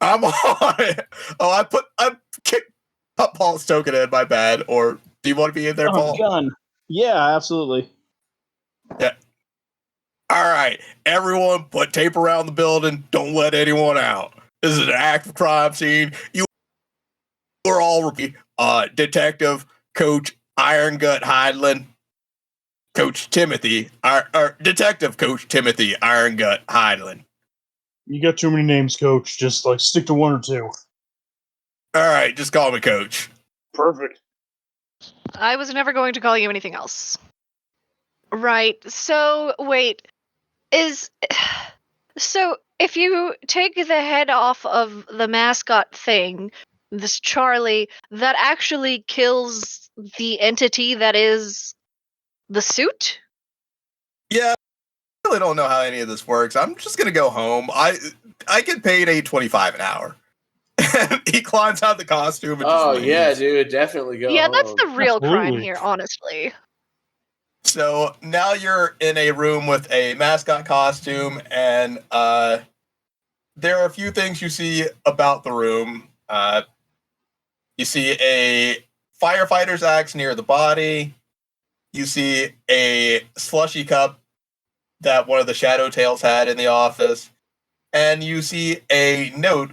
I'm on it. Oh, I kicked Paul's token in, my bad. Or do you want to be in there, Paul? Gun. Yeah, absolutely. Yeah. All right, everyone, put tape around the building. Don't let anyone out. This is an active crime scene. You are all Detective Coach Iron Gut Heidland, Coach Timothy, or Detective Coach Timothy Iron Gut Heidland. You got too many names, Coach. Just like stick to one or two. All right, just call me Coach. Perfect. I was never going to call you anything else. Right. So, wait. So, if you take the head off of the mascot thing, this Charlie, that actually kills the entity that is the suit? Yeah, I really don't know how any of this works. I'm just gonna go home. I get paid $8.25 an hour. And he climbs out the costume and just leaves. Yeah, dude, definitely go. Yeah, that's the real crime Absolutely. here, honestly. So now you're in a room with a mascot costume, and there are a few things you see about the room. You see a firefighter's axe near the body. You see a slushy cup that one of the Shadow Tails had in the office. And you see a note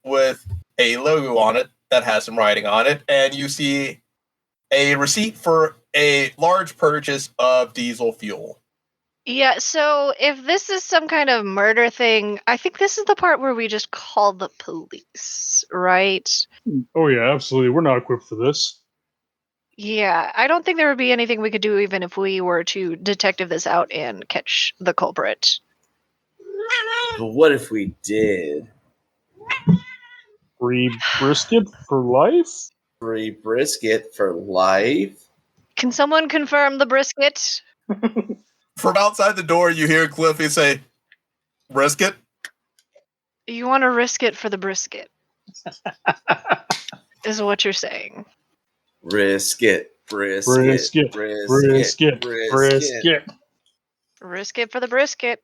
with a logo on it that has some writing on it. And you see a receipt for a large purchase of diesel fuel. Yeah, so if this is some kind of murder thing, I think this is the part where we just call the police, right? Oh yeah, absolutely. We're not equipped for this. Yeah, I don't think there would be anything we could do even if we were to detective this out and catch the culprit. But what if we did? Free brisket for life? Free brisket for life. Can someone confirm the brisket? From outside the door, you hear Cliffy say, "Brisket." You want to risk it for the brisket, is what you're saying. Brisket. Brisket. Risk it for the brisket.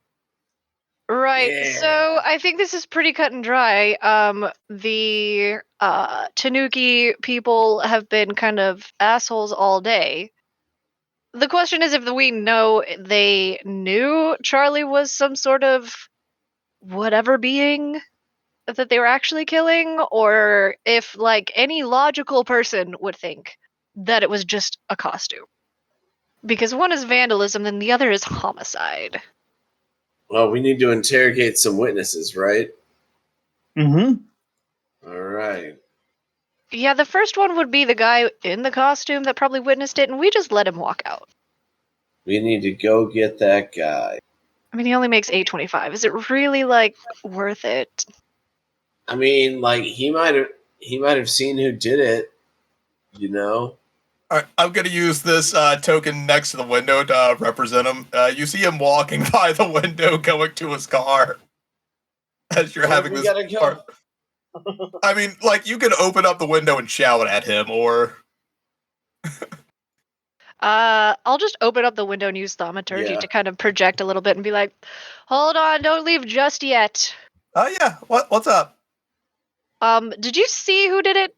Right. Yeah. So I think this is pretty cut and dry. The Tanuki people have been kind of assholes all day. The question is if we know they knew Charlie was some sort of whatever being that they were actually killing, or if like any logical person would think that it was just a costume. Because one is vandalism and the other is homicide. Well, we need to interrogate some witnesses, right? Mm-hmm. All right. Yeah, the first one would be the guy in the costume that probably witnessed it, and we just let him walk out. We need to go get that guy. I mean, he only makes $8.25. Is it really like worth it? I mean, like he might have seen who did it, you know? All right, I'm going to use this token next to the window to represent him. You see him walking by the window going to his car as you're Where having we this gotta go? part. I mean, like, you can open up the window and shout at him, or... I'll just open up the window and use thaumaturgy Yeah. to kind of project a little bit and be like, "Hold on, don't leave just yet." Oh, yeah, what's up? Did you see who did it?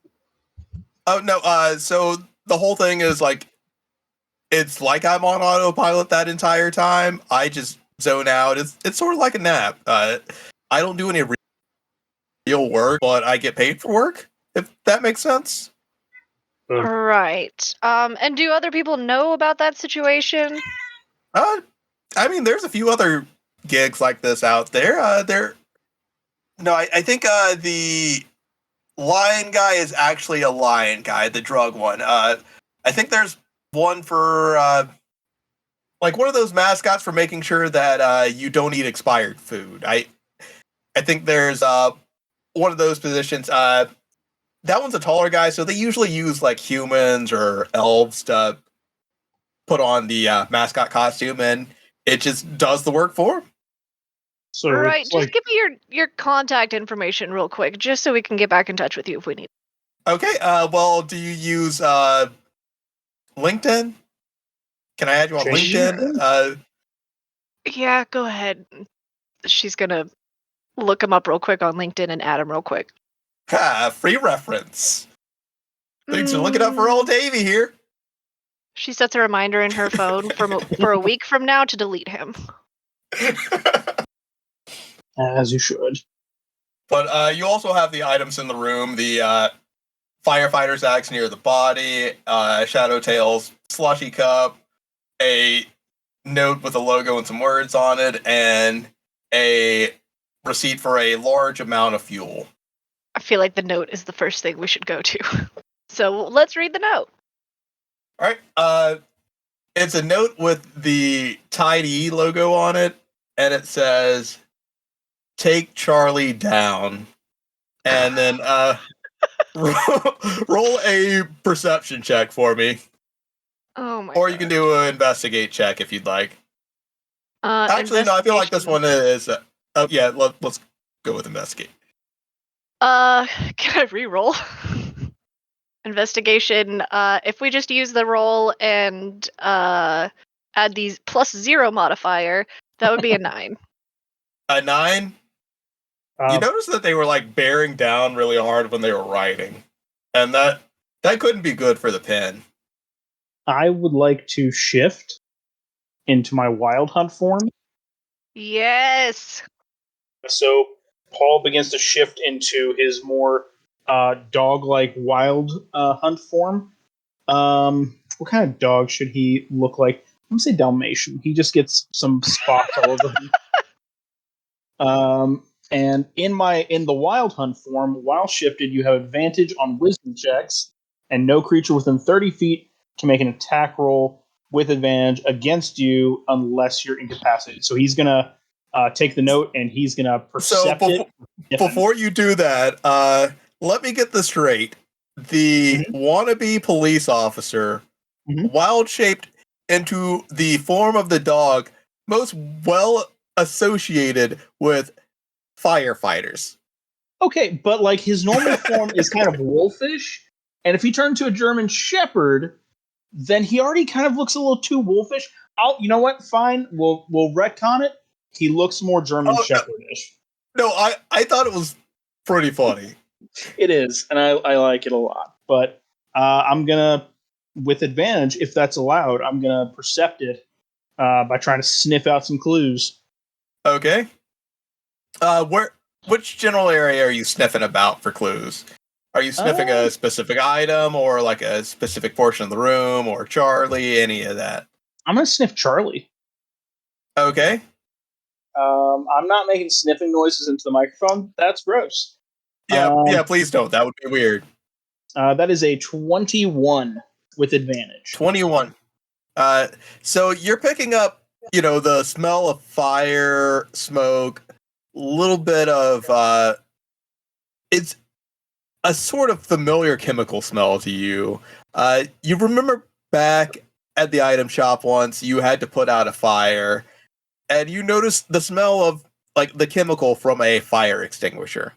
Oh, no, so the whole thing is, like, it's like I'm on autopilot that entire time. I just zone out. It's sort of like a nap. I don't do any real work, but I get paid for work, if that makes sense. Right. And do other people know about that situation? I mean, there's a few other gigs like this out there. I think the lion guy is actually a lion guy, the drug one. I think there's one for like one of those mascots for making sure that you don't eat expired food. I think there's one of those positions. That one's a taller guy, so they usually use like humans or elves to put on the mascot costume, and it just does the work for him. So Right. it's Just like, give me your contact information real quick, just so we can get back in touch with you if we need. Okay, well, do you use LinkedIn? Can I add you on Change LinkedIn? Yeah, go ahead. She's gonna look him up real quick on LinkedIn and add him real quick. Free reference. Thanks for looking up for old Davey here. She sets a reminder in her phone for a week from now to delete him. As you should. But you also have the items in the room, the firefighter's axe near the body, Shadow Tail's slushy cup, a note with a logo and some words on it, and a receipt for a large amount of fuel. I feel like the note is the first thing we should go to. So let's read the note. All right. It's a note with the Tide E logo on it, and it says, "Take Charlie down." And then roll a perception check for me. Oh my Or you can do an investigate check if you'd like. Actually, no, I feel like this one is... oh, yeah, let's go with investigate. Can I re-roll? Investigation, if we just use the roll and add these +0 modifier, that would be a 9. A 9? You notice that they were, like, bearing down really hard when they were writing. And that couldn't be good for the pen. I would like to shift into my wild hunt form. Yes! So Paul begins to shift into his more dog-like wild hunt form. What kind of dog should he look like? I'm gonna say Dalmatian. He just gets some spots all over him. And in the wild hunt form, while shifted, you have advantage on wisdom checks, and no creature within 30 feet can make an attack roll with advantage against you unless you're incapacitated. So he's gonna take the note and he's gonna percept it. Before you do that, let me get this straight. The wannabe police officer, wild shaped into the form of the dog, most well associated with firefighters. Okay, but like his normal form is kind of wolfish, and if he turned to a German Shepherd, then he already kind of looks a little too wolfish. You know what? Fine, we'll retcon it. He looks more German Shepherdish. No, I thought it was pretty funny. It is, and I like it a lot. But I'm gonna, with advantage, if that's allowed, I'm gonna percept it by trying to sniff out some clues. Okay. Which general area are you sniffing about for clues? Are you sniffing a specific item or like a specific portion of the room or Charlie, any of that? I'm gonna sniff Charlie. Okay. I'm not making sniffing noises into the microphone. That's gross. Yeah, please don't. That would be weird. That is a 21 with advantage. 21. So you're picking up, the smell of fire, smoke, little bit of it's a sort of familiar chemical smell to you. You remember back at the item shop once, you had to put out a fire, and you noticed the smell of like the chemical from a fire extinguisher.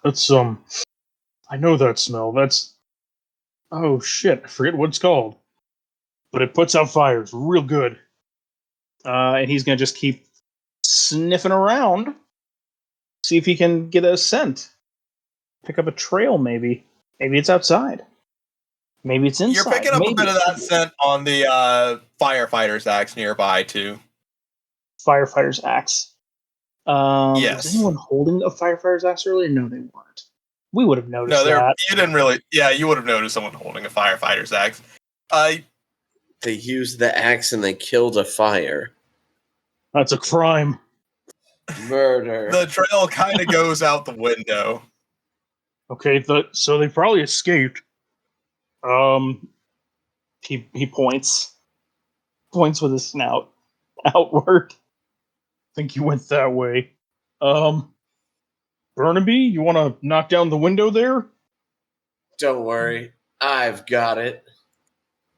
That's I know that smell. That's oh shit, I forget what it's called. But it puts out fires real good. And he's gonna just keep sniffing around, see if he can get a scent. Pick up a trail, maybe. Maybe it's outside. Maybe it's inside. You're picking up a bit of that scent on the firefighter's axe nearby, too. Firefighter's axe. Yes. Was anyone holding a firefighter's axe earlier? No, they weren't. We would have noticed that. You didn't really. Yeah, you would have noticed someone holding a firefighter's axe. They used the axe and they killed a fire. That's a crime. Murder. The trail kind of goes out the window. Okay, so they probably escaped. He points with his snout outward. I think you went that way. Burnaby, you want to knock down the window there? Don't worry, I've got it.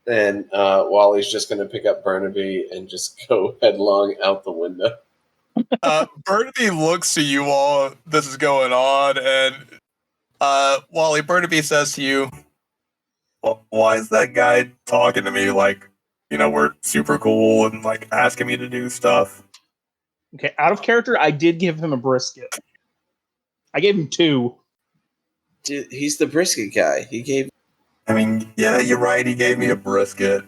And Wally's just going to pick up Burnaby and just go headlong out the window. Burnaby looks to you all. This is going on, and Wally, Burnaby says to you, well, "Why is that guy talking to me like, we're super cool and like asking me to do stuff?" Okay, out of character, I did give him a brisket. I gave him 2. Dude, he's the brisket guy. He gave. I mean, yeah, you're right. He gave me a brisket.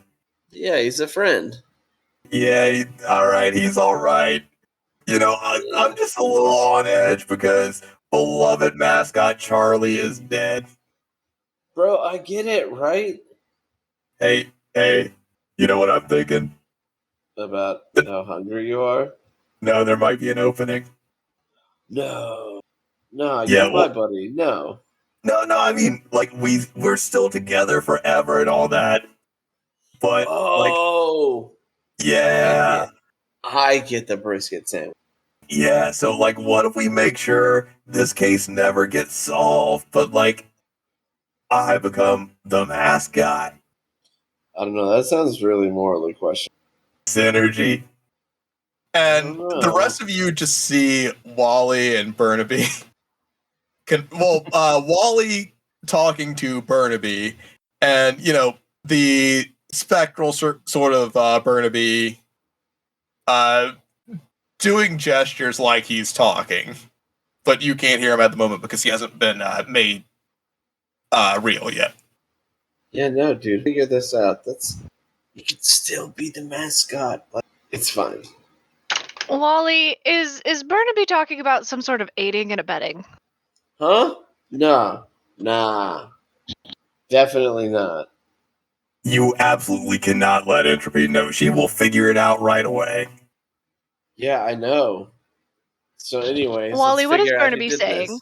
Yeah, he's a friend. Yeah, all right. He's all right. I'm just a little on edge because beloved mascot Charlie is dead. Bro, I get it, right? Hey, you know what I'm thinking? About how hungry you are? No, there might be an opening. No, you're my buddy. No, I mean, like we're still together forever and all that. But yeah, I get the brisket sandwich. Yeah, so like, what if we make sure this case never gets solved, but like, I become the mascot? I don't know. That sounds really morally questionable. Synergy. And the rest of you just see Wally and Burnaby. Wally talking to Burnaby, and the spectral sort of Burnaby doing gestures like he's talking, but you can't hear him at the moment because he hasn't been made real yet. Yeah, no, dude, figure this out. You could still be the mascot, but it's fine. Wally, is Burnaby talking about some sort of aiding and abetting? Huh? Nah. Definitely not. You absolutely cannot let Entropy know. She will figure it out right away. Yeah, I know. So anyways, Wally, what is Burnaby saying?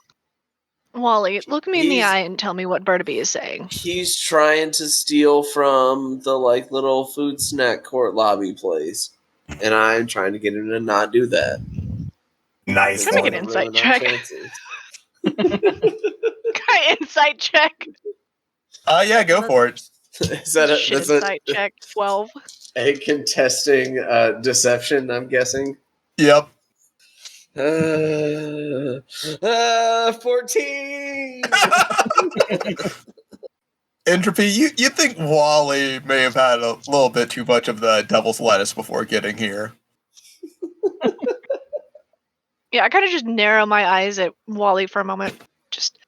Wally, look me in the eye and tell me what Burnaby is saying. He's trying to steal from the little food snack court lobby place. And I'm trying to get him to not do that. Nice. Can I make an insight check? Insight check. Yeah, go for it. Is that Shit that's insight check. 12. a contesting deception? I'm guessing. Yep. 14. Entropy, you think Wally may have had a little bit too much of the devil's lettuce before getting here. Yeah, I kind of just narrow my eyes at Wally for a moment. Just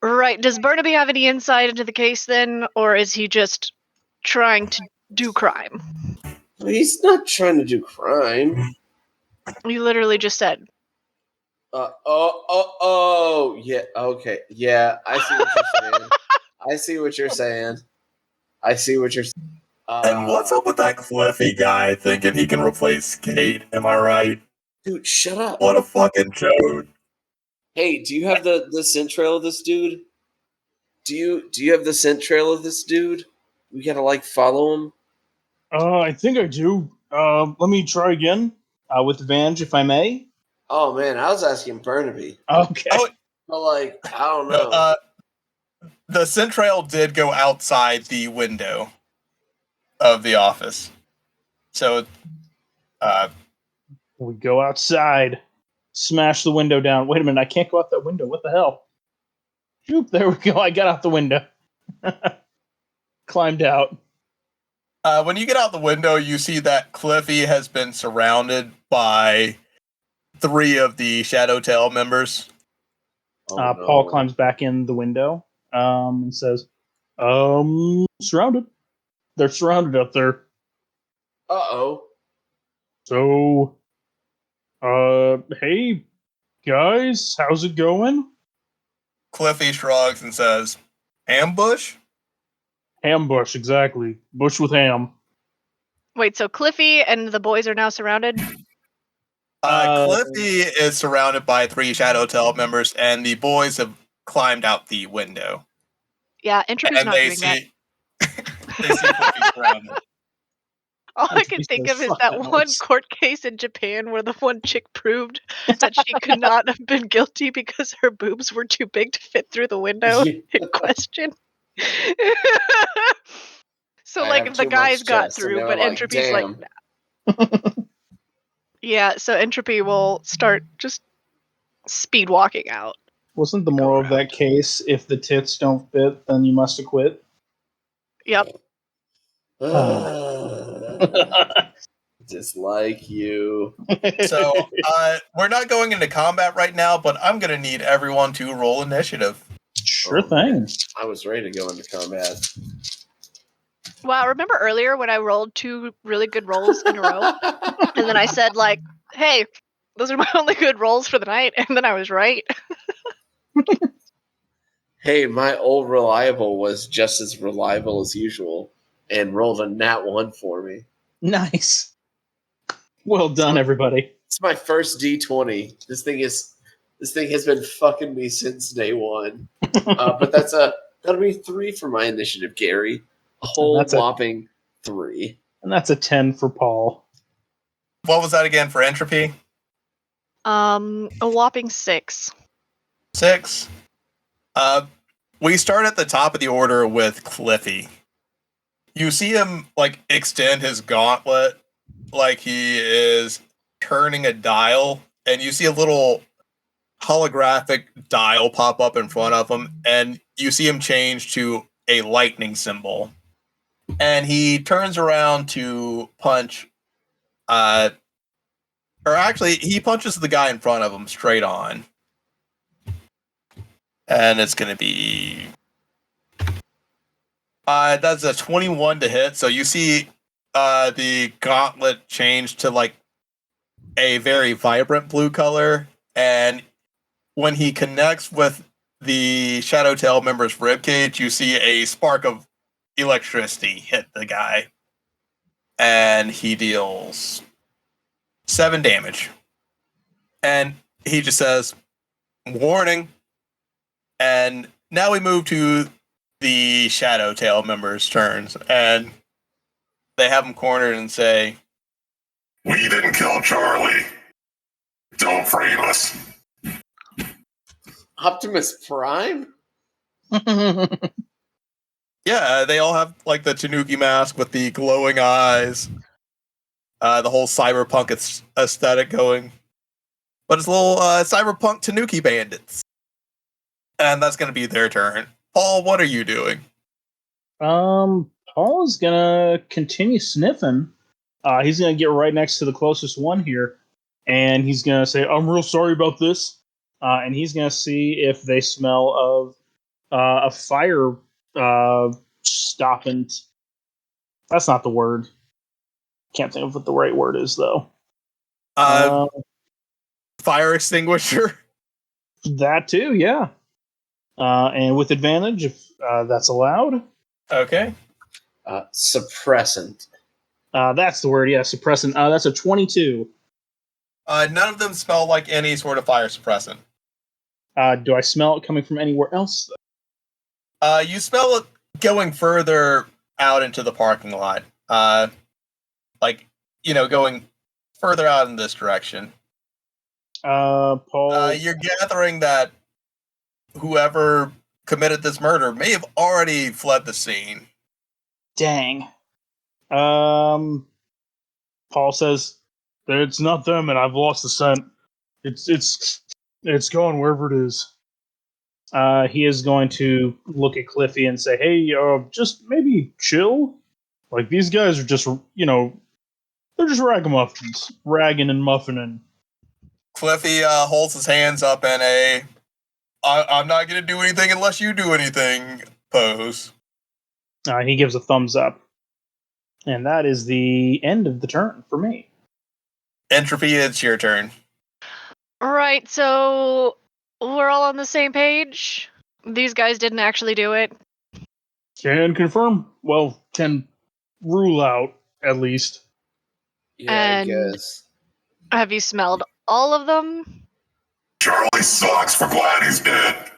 right. Does Burnaby have any insight into the case then, or is he just trying to do crime? He's not trying to do crime. You literally just said. Yeah. Okay. Yeah, I see what you're saying. I see what you're saying. And what's up with that Cliffy guy thinking he can replace Kate? Am I right? Dude, shut up. What a fucking chode. Hey, do you have the scent trail of this dude? Do you have the scent trail of this dude? We gotta follow him. I think I do. Let me try again with advantage, if I may. Oh man, I was asking Burnaby. Okay. Oh, But I don't know. the scent trail did go outside the window of the office. So, We go outside, smash the window down. Wait a minute, I can't go out that window. What the hell? Shoop, there we go. I got out the window. Climbed out. when you get out the window, you see that Cliffy has been surrounded by 3 of the Shadow Tail members. No. Paul climbs back in the window and says, surrounded. They're surrounded up there. Uh-oh. So, hey, guys, how's it going? Cliffy shrugs and says, "Ambush?" Ham bush, exactly. Bush with ham. Wait, so Cliffy and the boys are now surrounded? Cliffy is surrounded by 3 Shadow Tail members, and the boys have climbed out the window. Yeah, Entropy's And not they doing that. see, they see Cliffy surrounded. All I Entropy can think says, of is "Fuck that that one noise." court case in Japan where the one chick proved that she could not have been guilty because her boobs were too big to fit through the window in question. So, I have the too guys much got chest, and through, they were but like, Entropy's damn. yeah, so Entropy will start just speed walking out. Wasn't the Go moral of around. that case, if the tits don't fit, then you must acquit? Yep. Just like you. So, we're not going into combat right now, but I'm going to need everyone to roll initiative. Sure Oh, thing. man. I was ready to go into combat. Wow, remember earlier when I rolled 2 really good rolls in a row? And then I said, hey, those are my only good rolls for the night. And then I was right. Hey, my old reliable was just as reliable as usual and rolled a nat 1 for me. Nice. Well done, everybody. It's my first D20. This thing has been fucking me since day 1. But that'll be 3 for my initiative, Gary. A whole whopping 3. And that's a 10 for Paul. What was that again for Entropy? A whopping 6. 6. We start at the top of the order with Cliffy. You see him extend his gauntlet like he is turning a dial, and you see a little holographic dial pop up in front of him, and you see him change to a lightning symbol. And he turns around to punch or actually he punches the guy in front of him straight on. And it's going to be that's a 21 to hit. So you see the gauntlet change to a very vibrant blue color, and when he connects with the Shadow Tail member's ribcage, you see a spark of electricity hit the guy, and he deals 7 damage. And he just says, "Warning." And now we move to the Shadow Tail members' turns, and they have him cornered and say, We didn't kill Charlie. Don't frame us. Optimus Prime? Yeah, they all have like the Tanuki mask with the glowing eyes, the whole cyberpunk aesthetic going. But it's little cyberpunk Tanuki bandits. And that's going to be their turn. Paul, what are you doing? Paul is gonna continue sniffing. He's gonna get right next to the closest one here, and he's gonna say, "I'm real sorry about this." And he's gonna see if they smell of a fire stopping. That's not the word. Can't think of what the right word is though. Fire extinguisher. That too, yeah. And with advantage, if that's allowed. Okay. Suppressant. That's the word, yeah, suppressant. That's a 22. None of them smell like any sort of fire suppressant. Do I smell it coming from anywhere else? You smell it going further out into the parking lot. Going further out in this direction. Paul. You're gathering that whoever committed this murder may have already fled the scene. Dang. Paul says, "It's not them, and I've lost the scent. It's gone wherever it is." He is going to look at Cliffy and say, "Hey, just maybe chill. Like these guys are just, they're just ragamuffins, ragging and muffining." Cliffy holds his hands up in I'm not going to do anything unless you do anything pose. He gives a thumbs up. And that is the end of the turn for me. Entropy, it's your turn. Right, so we're all on the same page? These guys didn't actually do it? Can confirm. Well, can rule out, at least. Yeah, And I guess. have you smelled all of them? Charlie sucks. For glad he's dead.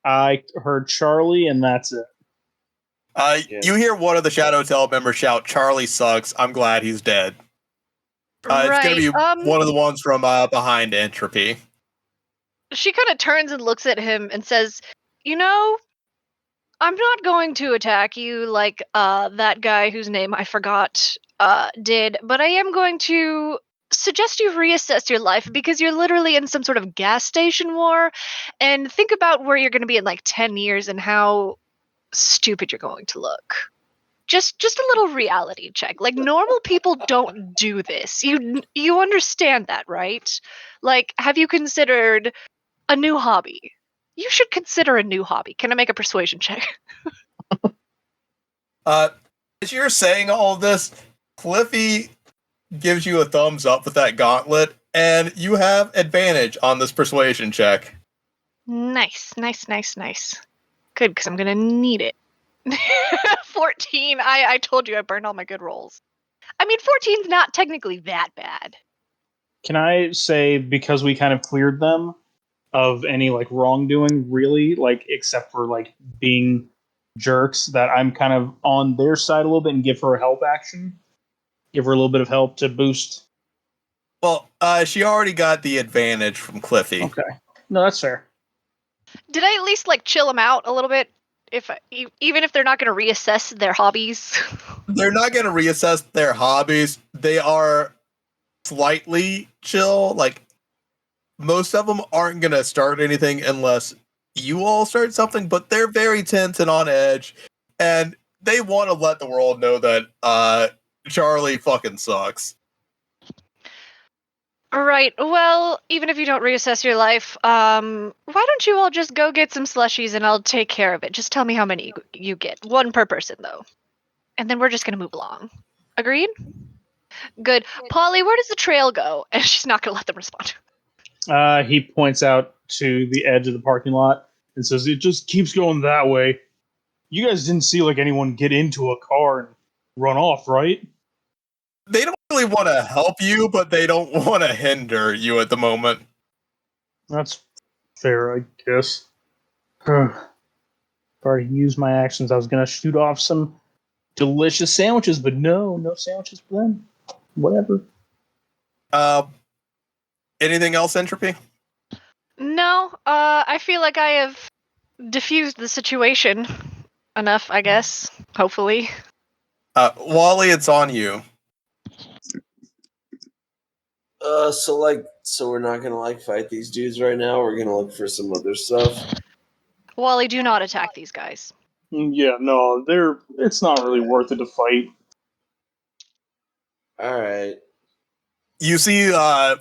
I heard Charlie, and that's it. You hear one of the Shadow Tale members shout, "Charlie sucks. I'm glad he's dead." It's going to be one of the ones from behind Entropy. She kind of turns and looks at him and says, I'm not going to attack you like that guy whose name I forgot did, but I am going to suggest you reassess your life because you're literally in some sort of gas station war, and think about where you're going to be in like 10 years and how stupid you're going to look. Just a little reality check. Like, normal people don't do this. You understand that, right? Like, have you considered a new hobby? You should consider a new hobby. Can I make a persuasion check? As you're saying all of this, Cliffy gives you a thumbs up with that gauntlet, and you have advantage on this persuasion check. Nice. Good, because I'm gonna need it. 14. I told you I burned all my good rolls. I mean, 14's not technically that bad. Can I say, because we kind of cleared them of any like wrongdoing, really, like except for like being jerks, that I'm kind of on their side a little bit and give her a help action? Give her a little bit of help to boost. Well, she already got the advantage from Cliffy. Okay. No, that's fair. Did I at least like chill them out a little bit? Even if they're not going to reassess their hobbies? They're not going to reassess their hobbies. They are slightly chill. Like, most of them aren't going to start anything unless you all start something, but they're very tense and on edge, and they want to let the world know that Charlie fucking sucks. Right. Well, even if you don't reassess your life, why don't you all just go get some slushies and I'll take care of it. Just tell me how many you get. One per person, though. And then we're just going to move along. Agreed? Good. Polly, where does the trail go? And she's not going to let them respond. He points out to the edge of the parking lot and says, "It just keeps going that way. You guys didn't see like anyone get into a car and run off, right?" They don't really want to help you, but they don't want to hinder you at the moment. That's fair, I guess. If I already used my actions, I was going to shoot off some delicious sandwiches, but no sandwiches for them. Whatever. Anything else, Entropy? No, I feel like I have diffused the situation enough, I guess. Hopefully. Wally, it's on you. So we're not gonna fight these dudes right now. We're gonna look for some other stuff. Wally, do not attack these guys. Yeah, no, it's not really worth it to fight. All right. You see a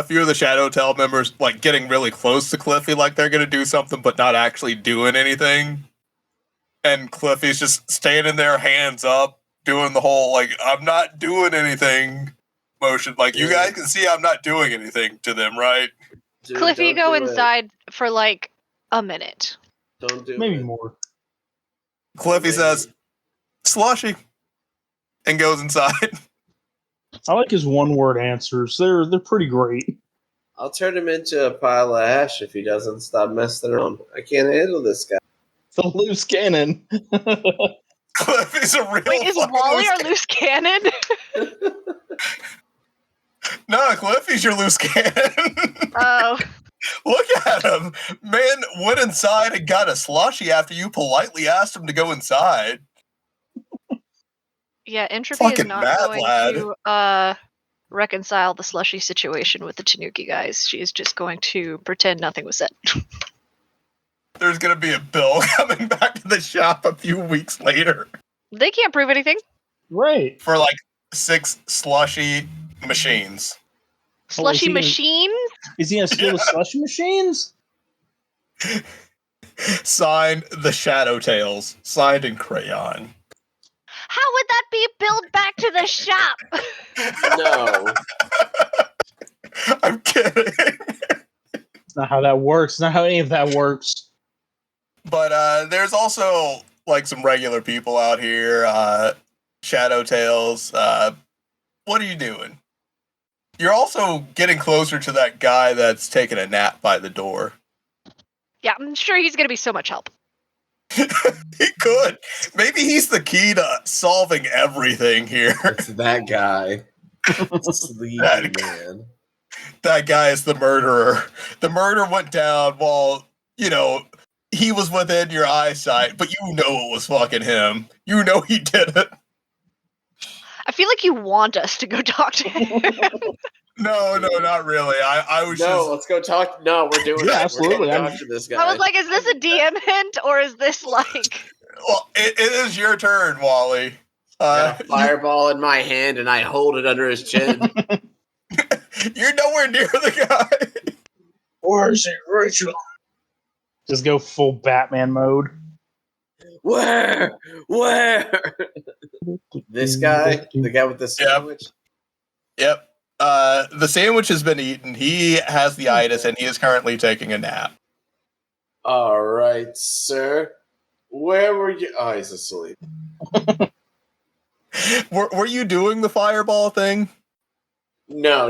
few of the Shadow Tale members like getting really close to Cliffy, like they're gonna do something, but not actually doing anything. And Cliffy's just standing there, hands up, doing the whole like "I'm not doing anything" motion. Like you guys can see, I'm not doing anything to them, right? Dude, Cliffy, don't go do it. inside for like a minute. Don't do Maybe it. more. Cliffy says, "Slushy," and goes inside. I like his one-word answers. They're pretty great. I'll turn him into a pile of ash if he doesn't stop messing around. I can't handle this guy. The loose cannon. Cliffy's a real. Wait, is fucking Wally loose our loose cannon? No, Cliffy's your loose cannon. Oh. Look at him. Man went inside and got a slushy after you politely asked him to go inside. Yeah, Entropy is Fucking not mad going lad. to reconcile the slushy situation with the Tanuki guys. She is just going to pretend nothing was said. There's gonna be a bill coming back to the shop a few weeks later They can't prove anything. Right. for like 6 slushy machines. Slushy he- machines? Is he gonna steal the slushy machines? Signed the Shadow Tales, signed in crayon. How would that be billed back to the shop? No. I'm kidding. It's not how that works. It's not how any of that works. But there's also like some regular people out here. Shadow Tales. What are you doing? You're also getting closer to that guy that's taking a nap by the door. Yeah, I'm sure he's going to be so much help. He could. Maybe he's the key to solving everything here. It's that guy. Sleepy That- man. That guy is the murderer. The murder went down while, he was within your eyesight, but you know it was fucking him. You know he did it. I feel like you want us to go talk to him. No, not really. I was just... Let's go talk. No, we're doing it. absolutely. We're going to talk to this guy. I was like, is this a DM hint or is this like... Well, it is your turn, Wally. I got a fireball in my hand and I hold it under his chin. You're nowhere near the guy. Or is it Rachel? Just go full Batman mode. Where? This guy? The guy with the sandwich? Yep. The sandwich has been eaten. He has the itis and he is currently taking a nap. All right, sir. Where were you? Oh, he's asleep. Were you doing the fireball thing? No.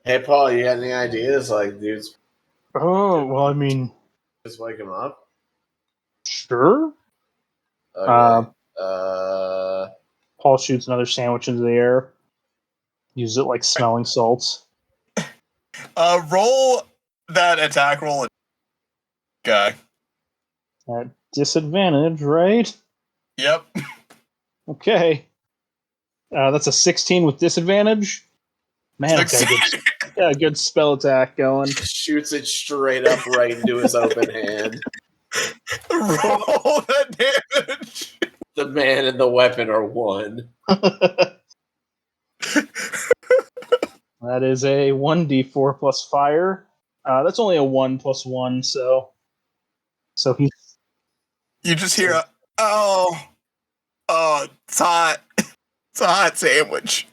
Hey, Paul, you got any ideas? Like, dudes, Oh, well, I mean, just wake him up? sure. Okay. Paul shoots another sandwich into the air. Use it like smelling salts. Roll that attack roll. Guy. At disadvantage, right? Yep. Okay. That's a 16 with disadvantage. Man, I've got a good spell attack going. Shoots it straight up right into his open hand. Roll that damage. The man and the weapon are one. That is a 1d4 plus fire. That's only a 1 plus 1, so he's... You just hear it's hot. It's a hot sandwich.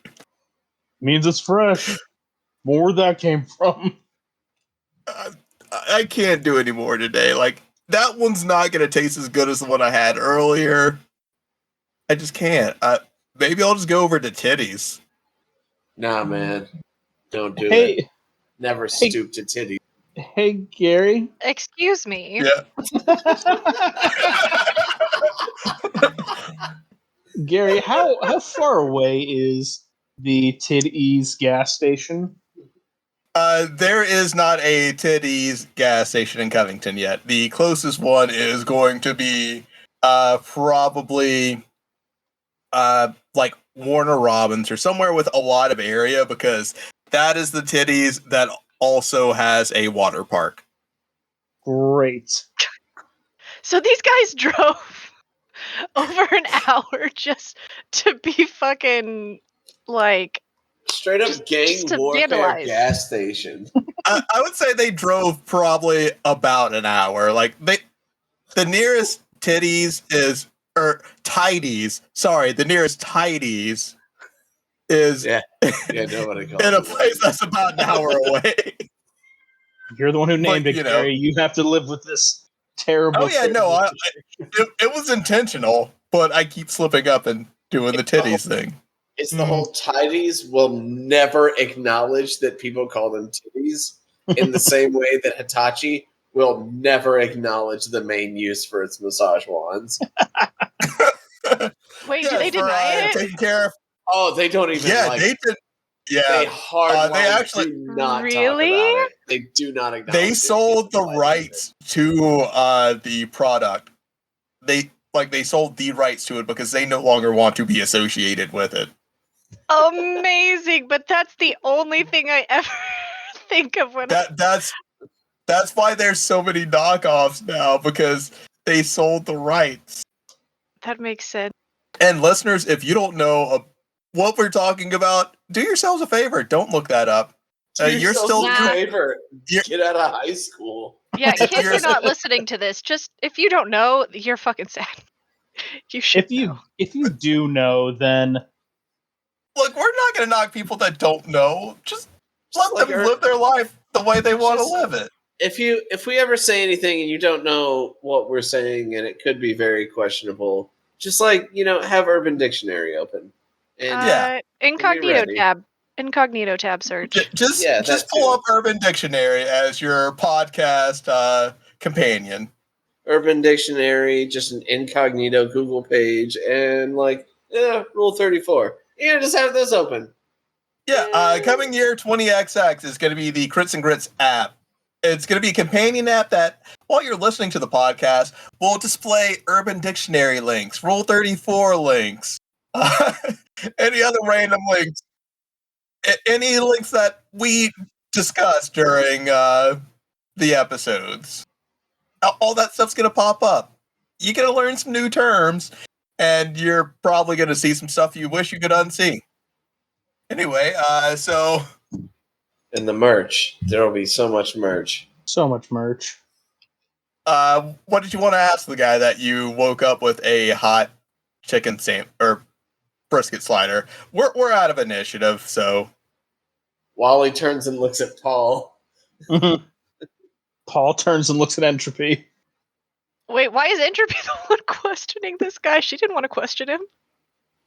Means it's fresh. More where that came from. I can't do any more today. Like, that one's not going to taste as good as the one I had earlier. I just can't. Maybe I'll just go over to titties. Nah, man. Don't do it. Never stoop to titties. Hey, Gary. Excuse me. Yeah. Gary, how far away is the Tid Ease gas station? There is not a titties gas station in Covington yet. The closest one is going to be probably like Warner Robins or somewhere with a lot of area, because that is the titties that also has a water park. Great. So these guys drove over an hour just to be fucking like Straight up Just gang to warfare vandalize. gas station. I would say they drove probably about an hour. Like the nearest titties is tidies. Sorry, the nearest tidies is Yeah, nobody calls in a it place that. that's about an hour away. You're the one who named But, it, Gary. You have to live with this terrible. Oh yeah, no, terrible it was intentional, but I keep slipping up and doing the titties thing. It's the whole tidies will never acknowledge that people call them titties in the same way that Hitachi will never acknowledge the main use for its massage wands. Wait, do they deny it? Taking care of. Oh, they don't even Yeah, like they did. Yeah, they hardline they actually do not Really? talk about it. They do not acknowledge they it. sold the rights to the product. They sold the rights to it because they no longer want to be associated with it. Amazing, but that's the only thing I ever think of when That's why there's so many knockoffs now, because they sold the rights. that makes sense. And listeners, if you don't know what we're talking about, do yourselves a favor. Don't look that up. You're still Nah. favor. Get out of high school. Yeah, kids You're- are not listening to this. Just if you don't know, you're fucking sad. You should know. If you do know, then look. We're not going to knock people that don't know. Just let like them live their life the way they want to Just- live it. If we ever say anything and you don't know what we're saying and it could be very questionable, just have Urban Dictionary open. And Yeah. Incognito ready. tab. Incognito tab search. Just that pull too. up Urban Dictionary as your podcast companion. Urban Dictionary, just an incognito Google page, and Rule 34. Yeah, just have this open. Yeah, coming year 20XX is going to be the Crits and Grits app. It's going to be a companion app that, while you're listening to the podcast, will display Urban Dictionary links, Rule 34 links, any other random links, any links that we discuss during the episodes. All that stuff's going to pop up. You're going to learn some new terms, and you're probably going to see some stuff you wish you could unsee. Anyway, so... And the merch. There will be so much merch. so much merch. What did you want to ask the guy that you woke up with a hot chicken or brisket slider? We're out of initiative, so... Wally turns and looks at Paul. Paul turns and looks at Entropy. Wait, why is Entropy the one questioning this guy? She didn't want to question him.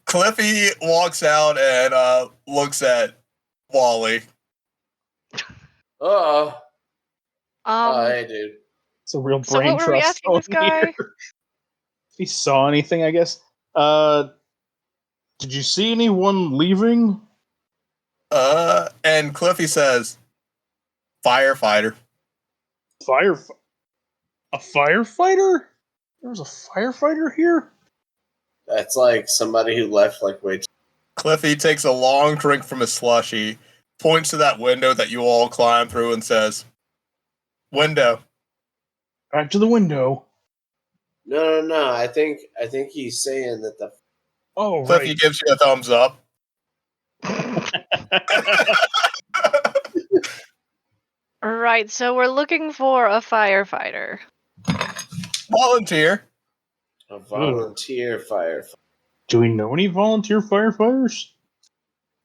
Cliffy walks out and looks at Wally. Hey, dude. It's a real brain So what were we trust asking this going guy? here. If he saw anything, I guess. Did you see anyone leaving? And Cliffy says, firefighter. A firefighter? There was a firefighter here? That's like somebody who left way too. Cliffy takes a long drink from his slushie, points to that window that you all climb through, and says, window. Back to the window. No. I think he's saying that the Oh, Cliffy right. gives you a thumbs up. Right, so we're looking for a firefighter. Volunteer. a volunteer firefighter. Do we know any volunteer firefighters?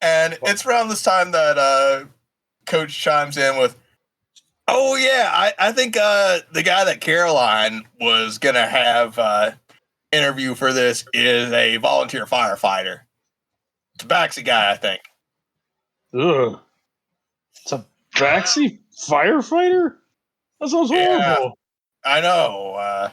And it's around this time that Coach chimes in with, oh yeah, I think the guy that Caroline was going to have interview for this is a volunteer firefighter. Tabaxi guy, I think. Ugh. It's a backseat firefighter? That sounds horrible. I know.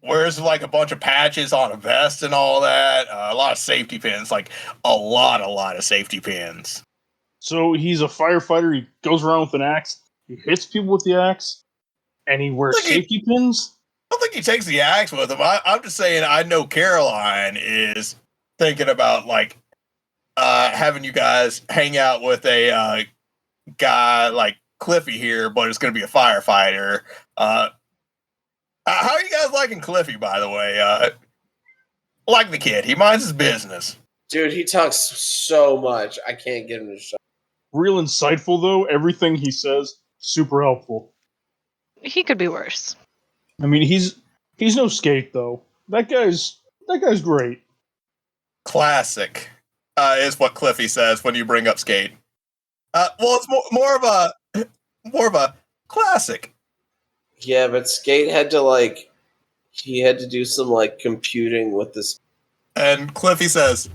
Wears like a bunch of patches on a vest and all that. A lot of safety pins, like a lot of safety pins. So he's a firefighter. He goes around with an axe. He hits people with the axe, and he wears safety pins. I don't think he takes the axe with him. I'm just saying I know Caroline is thinking about like having you guys hang out with a guy like Cliffy here, but it's going to be a firefighter. How are you guys liking Cliffy, by the way? Like the kid. He minds his business. Dude, he talks so much. I can't get him to shut. Real insightful, though. Everything he says, super helpful. He could be worse. I mean, he's no Skate, though. That guy's great. Classic is what Cliffy says when you bring up Skate. Well, it's more of a classic. Yeah, but Skate had to he had to do some computing with this. And Cliffy says,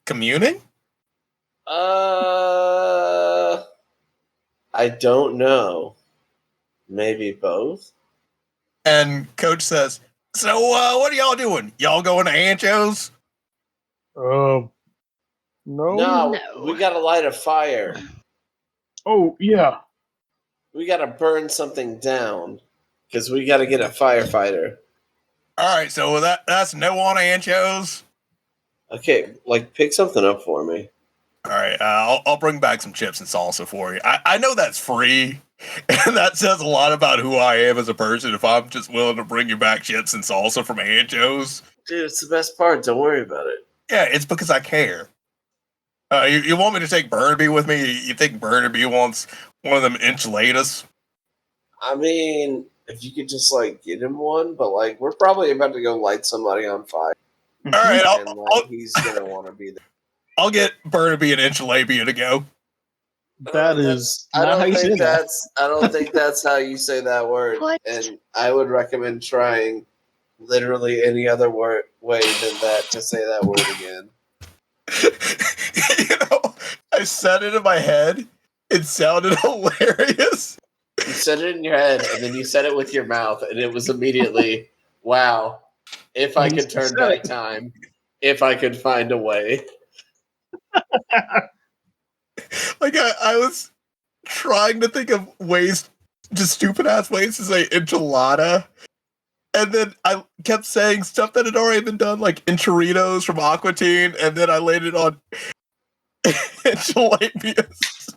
communing? I don't know. Maybe both? And Coach says, so what are y'all doing? Y'all going to Ancho's? No. No, we gotta light a fire. Oh, yeah. We gotta burn something down. Because we gotta get a firefighter. Alright, so that's no on Ancho's? Okay, pick something up for me. Alright, I'll bring back some chips and salsa for you. I know that's free, and that says a lot about who I am as a person if I'm just willing to bring you back chips and salsa from Ancho's. Dude, it's the best part. Don't worry about it. Yeah, it's because I care. You want me to take Burnaby with me? You think Burnaby wants one of them enchiladas? I mean, if you could just get him one, but we're probably about to go light somebody on fire. All right, he's gonna want to be there. I'll get Burnaby and enchilabia to go. That is not how you say that. I don't think that's how you say that word. What? And I would recommend trying literally any other way than that to say that word again. I said it in my head. It sounded hilarious. You said it in your head, and then you said it with your mouth, and it was immediately, wow, if I could turn back time, if I could find a way. I was trying to think of ways, just stupid ass ways to say enchilada. And then I kept saying stuff that had already been done, like enchiritos from Aqua Teen, and then I laid it on enchiladas.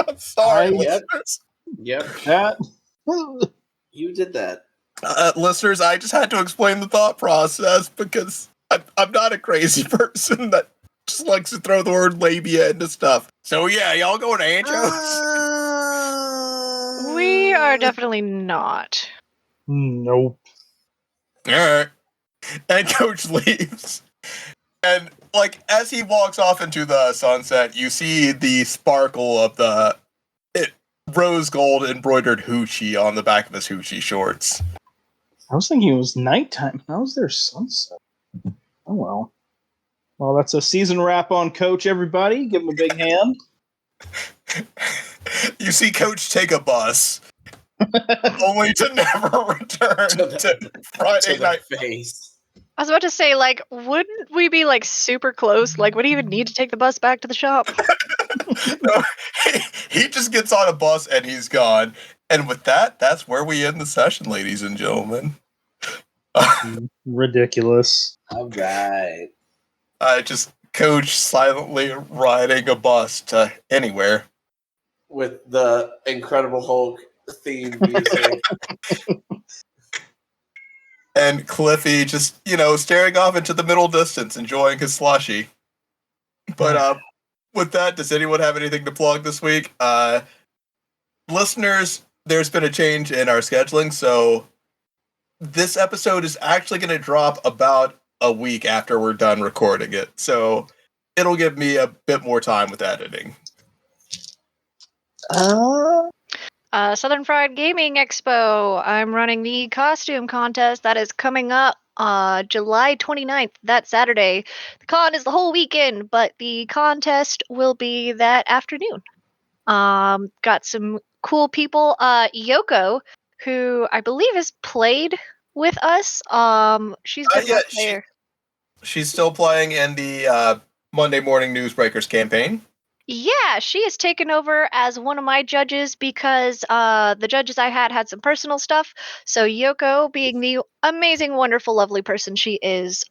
I'm sorry, listeners. Yep. That You did that. Listeners, I just had to explain the thought process because I'm not a crazy person that just likes to throw the word labia into stuff. So yeah, y'all going to Ancho's? We are definitely not. Nope. Alright. And Coach leaves. And as he walks off into the sunset, you see the sparkle of the rose gold embroidered hoochie on the back of his hoochie shorts. I was thinking it was nighttime. How is there sunset? Oh well. Well, that's a season wrap on Coach, everybody. Give him a big hand. You see Coach take a bus, only to never return to Friday night face. I was about to say, wouldn't we be super close? Would he even need to take the bus back to the shop? No, he just gets on a bus and he's gone. And with that, that's where we end the session, ladies and gentlemen. Ridiculous. All right. Just Coach silently riding a bus to anywhere. With the Incredible Hulk theme music. And Cliffy just, staring off into the middle distance, enjoying his slushie. But with that, does anyone have anything to plug this week? Listeners, there's been a change in our scheduling, so this episode is actually going to drop about a week after we're done recording it. So it'll give me a bit more time with editing. Southern Fried Gaming Expo. I'm running the costume contest that is coming up July 29th, that Saturday. The con is the whole weekend, but the contest will be that afternoon. Got some cool people. Yoko, who I believe has played with us. She's been one player. She's still playing in the Monday Morning Newsbreakers campaign. Yeah, she has taken over as one of my judges because the judges I had some personal stuff. So Yoko, being the amazing, wonderful, lovely person she is,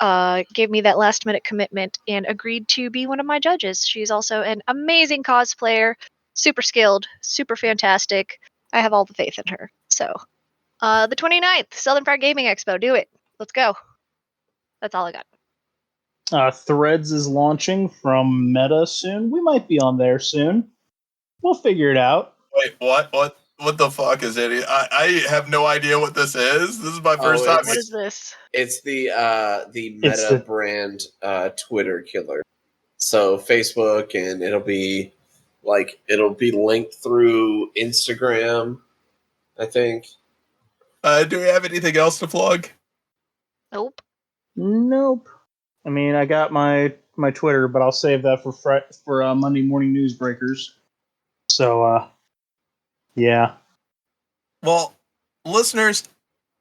gave me that last minute commitment and agreed to be one of my judges. She's also an amazing cosplayer, super skilled, super fantastic. I have all the faith in her. So the 29th, Southern Fried Gaming Expo, do it. Let's go. That's all I got. Threads is launching from Meta soon. We might be on there soon. We'll figure it out. Wait, what? What the fuck is it? I have no idea what this is. This is my first time. What is this? It's the It's Meta the- brand Twitter killer. So Facebook, and it'll be linked through Instagram, I think. Do we have anything else to plug? Nope. Nope. I mean, I got my Twitter, but I'll save that for Monday morning newsbreakers. So, yeah. Well, listeners,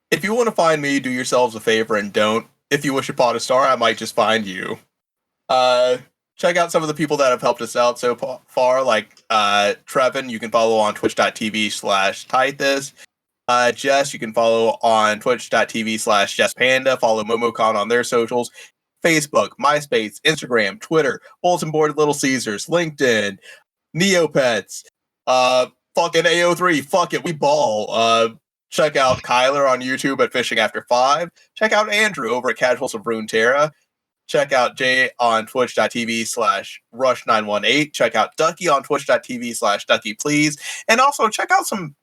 if you want to find me, do yourselves a favor and don't. If you wish upon a star, I might just find you. Check out some of the people that have helped us out so far, like Trevin, you can follow on twitch.tv/Tithus. Jess, you can follow on twitch.tv/JessPanda. Follow MomoCon on their socials. Facebook, MySpace, Instagram, Twitter, Bulletin Board Little Caesars, LinkedIn, Neopets, fucking AO3, fuck it, we ball. Check out Kyler on YouTube at Fishing After 5. Check out Andrew over at Casuals of Runeterra. Check out Jay on twitch.tv/Rush918. Check out Ducky on twitch.tv/DuckyPlease. And also check out some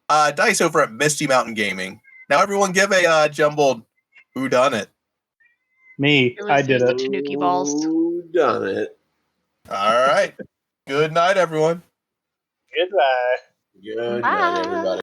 dice over at Misty Mountain Gaming. Now everyone give a jumbled whodunit. Me, It was I did the it. Tanuki balls. Ooh, done it. All right. Good night, everyone. Goodbye. Good Bye. night, everybody.